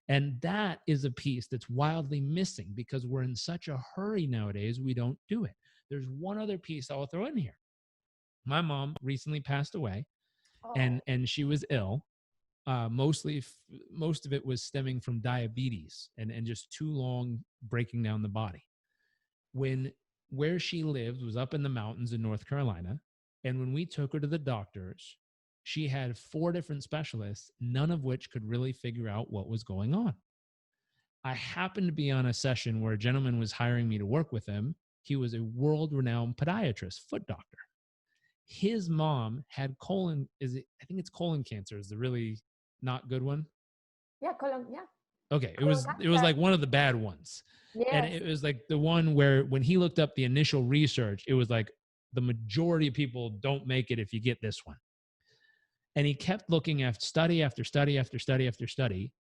And that is a piece that's wildly missing because we're in such a hurry nowadays, we don't do it. There's one other piece I'll throw in here. My mom recently passed away, and she was ill. Most of it was stemming from diabetes and just too long breaking down the body. Where she lived was up in the mountains in North Carolina. And when we took her to the doctors, she had 4 different specialists, none of which could really figure out what was going on. I happened to be on a session where a gentleman was hiring me to work with him. He was a world-renowned podiatrist, foot doctor. His mom had colon cancer is the really not good one. Yeah, colon, yeah. Okay, it was like one of the bad ones. Yes. And it was like the one where when he looked up the initial research, it was like the majority of people don't make it if you get this one. And he kept looking at study after study after study after study,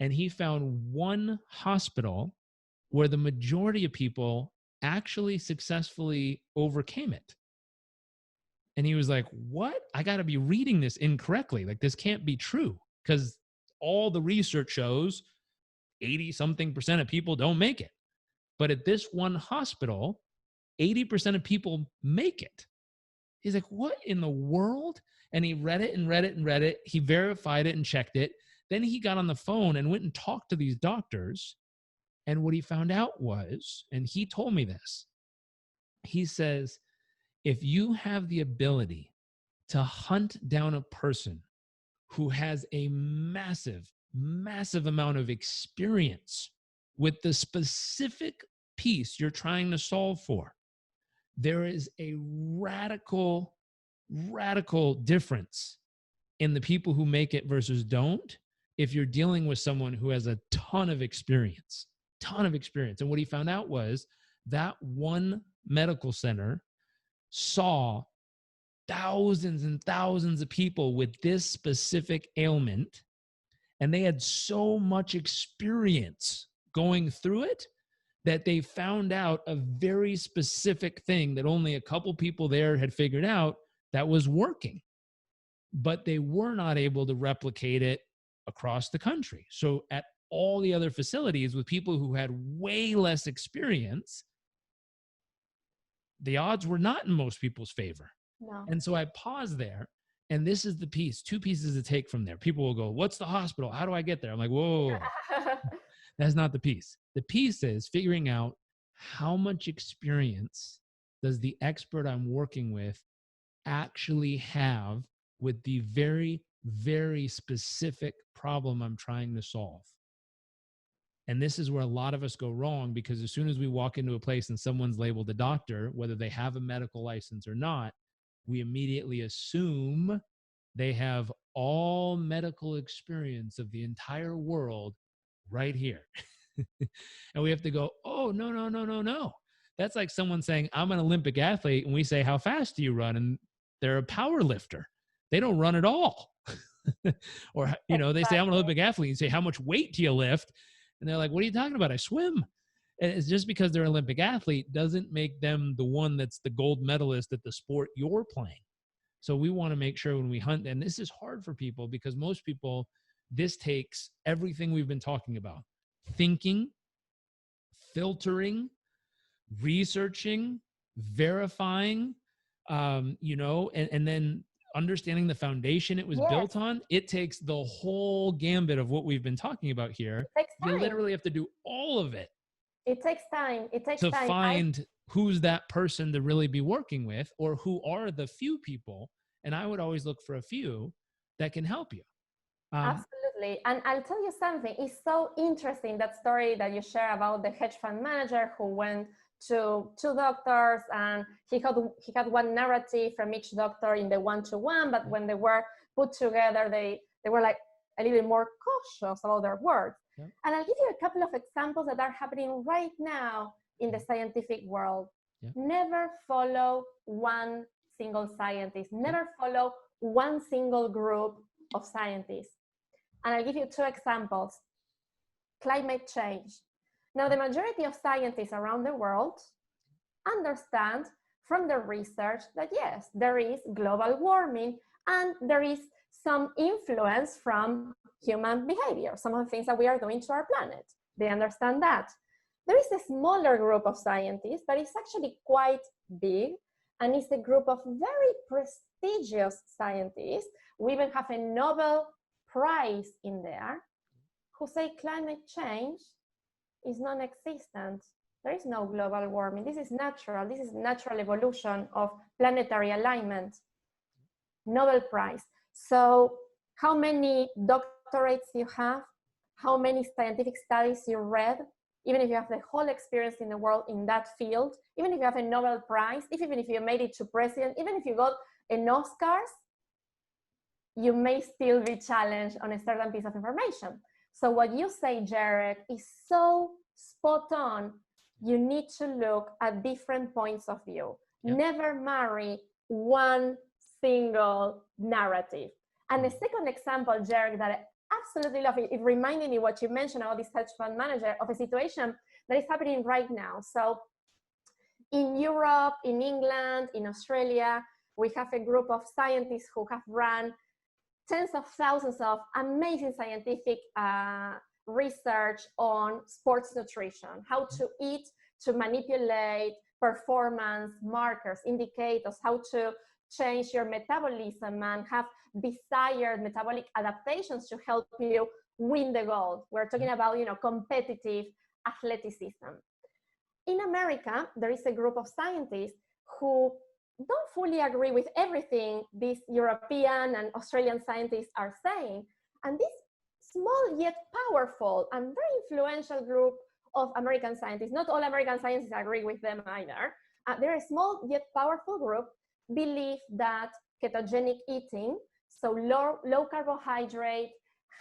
and he found one hospital where the majority of people actually successfully overcame it. And he was like, what? I got to be reading this incorrectly. Like, this can't be true because all the research shows 80-something% of people don't make it. But at this one hospital, 80% of people make it. He's like, what in the world? And he read it and read it and read it. He verified it and checked it. Then he got on the phone and went and talked to these doctors. And what he found out was, and he told me this, he says, if you have the ability to hunt down a person who has a massive, massive amount of experience with the specific piece you're trying to solve for, there is a radical difference in the people who make it versus don't if you're dealing with someone who has a ton of experience. And what he found out was that one medical center saw thousands and thousands of people with this specific ailment, and they had so much experience going through it that they found out a very specific thing that only a couple people there had figured out that was working, but they were not able to replicate it across the country. So at all the other facilities with people who had way less experience, the odds were not in most people's favor. No. And so I paused there, and this is the piece, 2 pieces to take from there. People will go, what's the hospital? How do I get there? I'm like, whoa, that's not the piece. The piece is figuring out how much experience does the expert I'm working with actually have with the very, very specific problem I'm trying to solve. And this is where a lot of us go wrong, because as soon as we walk into a place and someone's labeled a doctor, whether they have a medical license or not, we immediately assume they have all medical experience of the entire world right here. And we have to go, oh, no, no, no, no, no. That's like someone saying, I'm an Olympic athlete. And we say, how fast do you run? And they're a power lifter. They don't run at all. Or, you know, they say, I'm an Olympic athlete. You say, how much weight do you lift? And they're like, what are you talking about? I swim. And it's just because they're an Olympic athlete doesn't make them the one that's the gold medalist at the sport you're playing. So we want to make sure when we hunt, and this is hard for people because most people, this takes everything we've been talking about: thinking, filtering, researching, verifying, you know, and then understanding the foundation it was built on. It takes the whole gambit of what we've been talking about here. You literally have to do all of it. It takes time. It takes to time. Find who's that person to really be working with, or who are the few people. And I would always look for a few that can help you. Absolutely. And I'll tell you something. It's so interesting, that story that you share about the hedge fund manager who went to two doctors, and he had one narrative from each doctor in the one-to-one, but when they were put together, they were like a little bit more cautious about their words. Yeah. And I'll give you a couple of examples that are happening right now in the scientific world. Yeah. Never follow one single scientist. Never follow one single group of scientists. And I'll give you two examples. Climate change. Now, the majority of scientists around the world understand from the research that yes, there is global warming and there is some influence from human behavior, some of the things that we are doing to our planet. They understand that. There is a smaller group of scientists that is actually quite big, and it's a group of very prestigious scientists. We even have a Nobel Prize in there, who say climate change is non-existent. There is no global warming. This is natural. This is natural evolution of planetary alignment. Nobel Prize. So how many doctorates you have, how many scientific studies you read, even if you have the whole experience in the world in that field, even if you have a Nobel Prize, even if you made it to president, even if you got an Oscars, you may still be challenged on a certain piece of information. So what you say, Jairek, is so spot on. You need to look at different points of view. Yep. Never marry one single narrative. And the second example, Jairek, that I absolutely love, it reminded me what you mentioned about this hedge fund manager, of a situation that is happening right now. So in Europe, in England, in Australia, we have a group of scientists who have run tens of thousands of amazing scientific research on sports nutrition, how to eat to manipulate performance markers, indicators, how to change your metabolism and have desired metabolic adaptations to help you win the gold. We're talking about, you know, competitive athleticism. In America, there is a group of scientists who don't fully agree with everything these European and Australian scientists are saying. And this small yet powerful and very influential group of American scientists, not all American scientists agree with them either, they're a small yet powerful group, believe that ketogenic eating, so low carbohydrate,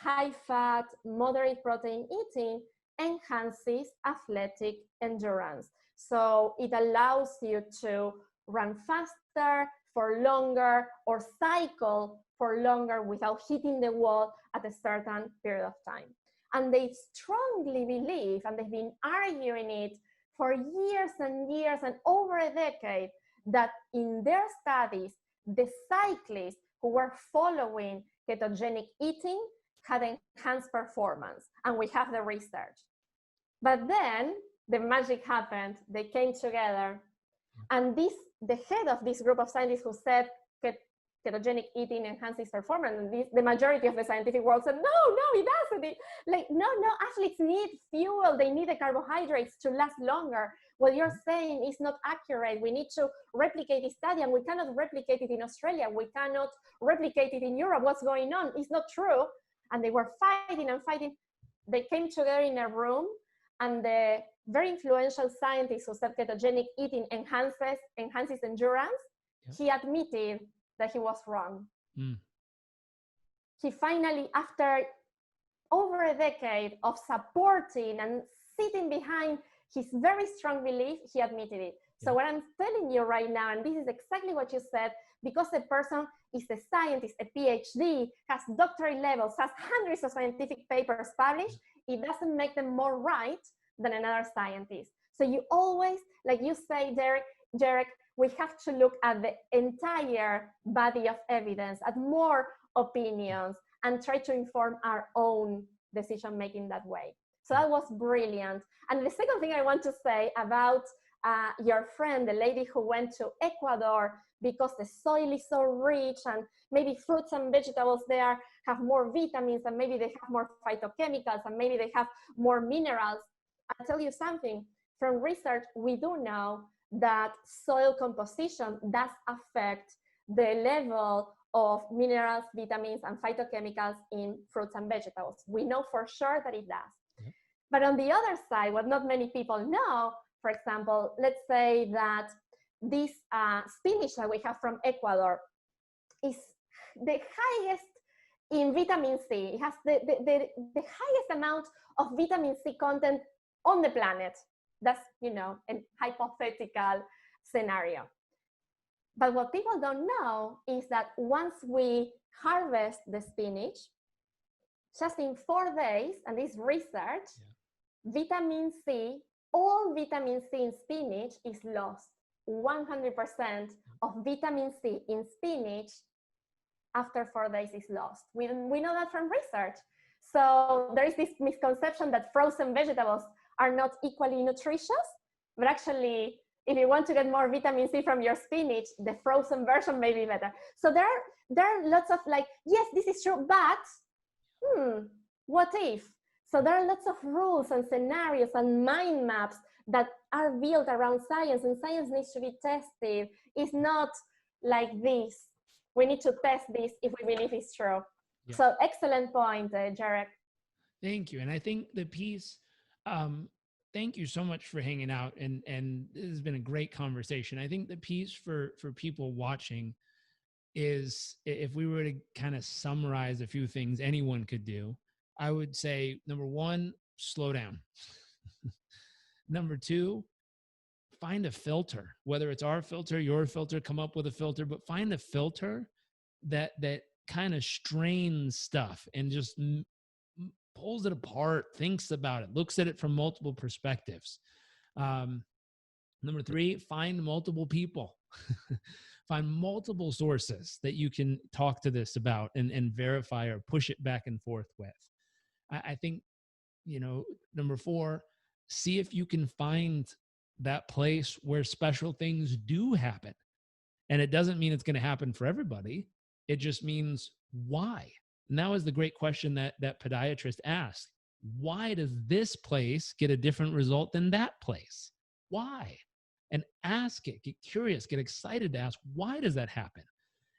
high fat, moderate protein eating, enhances athletic endurance. So it allows you to run faster for longer or cycle for longer without hitting the wall at a certain period of time. And they strongly believe, and they've been arguing it for years and years and over a decade, that in their studies, the cyclists who were following ketogenic eating had enhanced performance. And we have the research. But then the magic happened. They came together. And the head of this group of scientists who said ketogenic eating enhances performance, and the majority of the scientific world said, no, it doesn't. No, athletes need fuel. They need the carbohydrates to last longer. What you're saying is not accurate. We need to replicate this study, and we cannot replicate it in Australia. We cannot replicate it in Europe. What's going on? It's not true. And they were fighting and fighting. they came together in a room, and the very influential scientist who said ketogenic eating enhances endurance, he admitted that he was wrong. He finally, after over a decade of supporting and sitting behind his very strong belief, he admitted it. So what I'm telling you right now, and this is exactly what you said, because a person is a scientist, a PhD, has doctorate levels, has hundreds of scientific papers published, it doesn't make them more right than another scientist. So you always, like you say, Jairek, we have to look at the entire body of evidence, at more opinions, and try to inform our own decision making that way. So that was brilliant. And the second thing I want to say about your friend, the lady who went to Ecuador because the soil is so rich, and maybe fruits and vegetables there have more vitamins, and maybe they have more phytochemicals, and maybe they have more minerals. I'll tell you something. From research, we do know that soil composition does affect the level of minerals, vitamins, and phytochemicals in fruits and vegetables. We know for sure that it does. But on the other side, what not many people know, for example, let's say that this spinach that we have from Ecuador is the highest in vitamin C. It has the highest amount of vitamin C content on the planet. That's, you know, a hypothetical scenario. But what people don't know is that once we harvest the spinach, just in 4 days, and this research, vitamin C, all vitamin C in spinach is lost. 100% of vitamin C in spinach after 4 days is lost. We know that from research. So there is this misconception that frozen vegetables are not equally nutritious, but actually, if you want to get more vitamin C from your spinach, the frozen version may be better. So there are lots of like, yes, this is true, but what if? So there are lots of rules and scenarios and mind maps that are built around science, and science needs to be tested. It's not like this. We need to test this if we believe it's true. Yeah. So excellent point, Jairek. Thank you. And I think the piece, thank you so much for hanging out. And this has been a great conversation. I think the piece for people watching is, if we were to kind of summarize a few things anyone could do, I would say, number one, slow down. Number two, find a filter, whether it's our filter, your filter, come up with a filter, but find a filter that kind of strains stuff and just pulls it apart, thinks about it, looks at it from multiple perspectives. Number three, find multiple people. Find multiple sources that you can talk to this about and verify or push it back and forth with. I think, you know, number four, see if you can find that place where special things do happen. And it doesn't mean it's going to happen for everybody. It just means why. And that was the great question that podiatrist asked. Why does this place get a different result than that place? Why? And ask it, get curious, get excited to ask, why does that happen?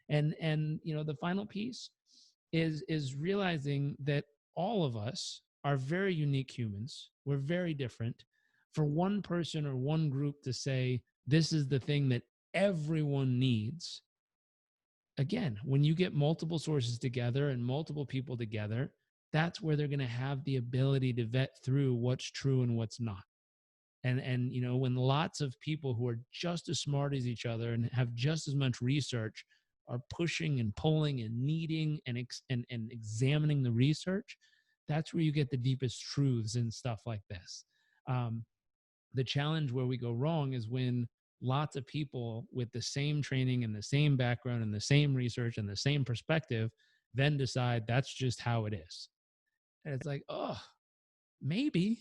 And you know, the final piece is realizing that all of us are very unique humans. We're very different. For one person or one group to say, this is the thing that everyone needs. Again, when you get multiple sources together and multiple people together, that's where they're going to have the ability to vet through what's true and what's not. And you know, when lots of people who are just as smart as each other and have just as much research are pushing and pulling and needing and examining the research, that's where you get the deepest truths and stuff like this. The challenge where we go wrong is when lots of people with the same training and the same background and the same research and the same perspective then decide that's just how it is. And it's like, oh, maybe.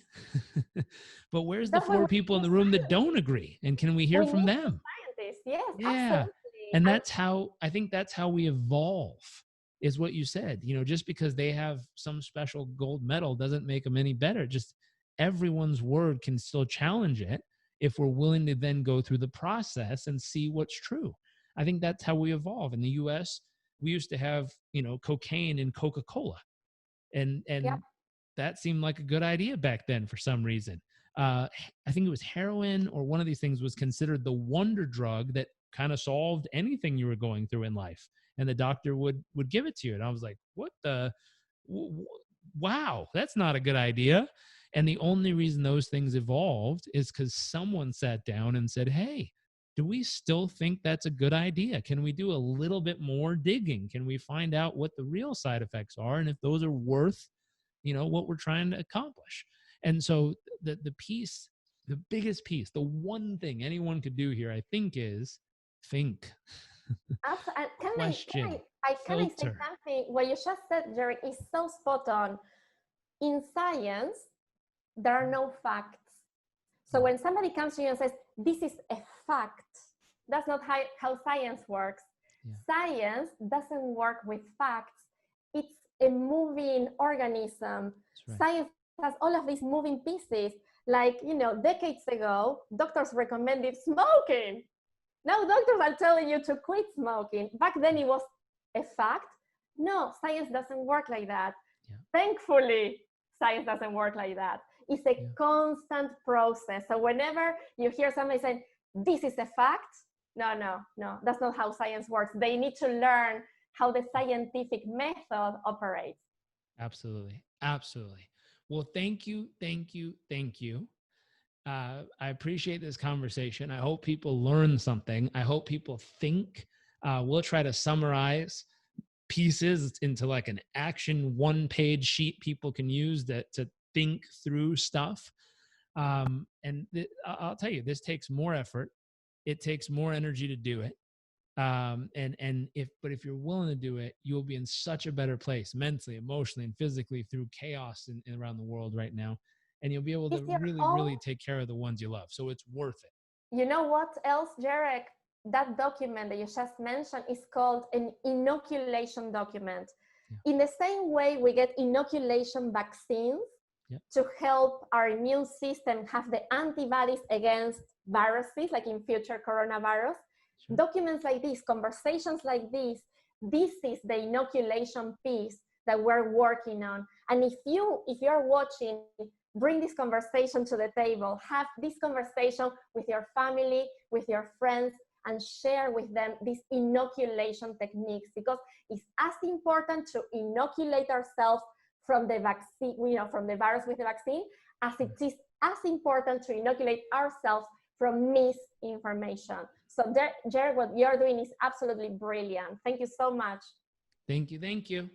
But where's the 4 people in the room that don't agree? And can we hear from them? Scientists, yes, yeah. Absolutely. And that's how, I think that's how we evolve, is what you said. You know, just because they have some special gold medal doesn't make them any better. Just everyone's word can still challenge it if we're willing to then go through the process and see what's true. I think that's how we evolve. In the US, we used to have, you know, cocaine in Coca-Cola. And that seemed like a good idea back then for some reason. I think it was heroin or one of these things was considered the wonder drug that kind of solved anything you were going through in life. And the doctor would give it to you. And I was like, what the, wow, that's not a good idea. And the only reason those things evolved is because someone sat down and said, hey, do we still think that's a good idea? Can we do a little bit more digging? Can we find out what the real side effects are? And if those are worth, what we're trying to accomplish. And so the piece, the biggest piece, the one thing anyone could do here, I think, is think. Question. Can I say something? What you just said, Jairek, is so spot on. In science, there are no facts. So when somebody comes to you and says, this is a fact, that's not how science works. Yeah. Science doesn't work with facts. It's a moving organism. Right. Science has all of these moving pieces. Like, decades ago, doctors recommended smoking. Now doctors are telling you to quit smoking. Back then it was a fact. No, science doesn't work like that. Yeah. Thankfully, science doesn't work like that. It's a constant process. So whenever you hear somebody saying, this is a fact, no, that's not how science works. They need to learn how the scientific method operates. Absolutely. Well, thank you. I appreciate this conversation. I hope people learn something. I hope people think. We'll try to summarize pieces into like an action one-page sheet people can use to think through stuff. And I'll tell you, this takes more effort. It takes more energy to do it. But if you're willing to do it, you'll be in such a better place mentally, emotionally, and physically through chaos around the world right now. And you'll be able to really take care of the ones you love. So it's worth it. You know what else, Jairek? That document that you just mentioned is called an inoculation document. Yeah. In the same way we get inoculation vaccines to help our immune system have the antibodies against viruses, like in future coronavirus. Sure. Documents like this, conversations like this is the inoculation piece that we're working on. And if you're watching, bring this conversation to the table, have this conversation with your family, with your friends, and share with them these inoculation techniques, because it's as important to inoculate ourselves from the vaccine, from the virus with the vaccine, as it is as important to inoculate ourselves from misinformation. So Jairek, what you're doing is absolutely brilliant. Thank you so much. Thank you.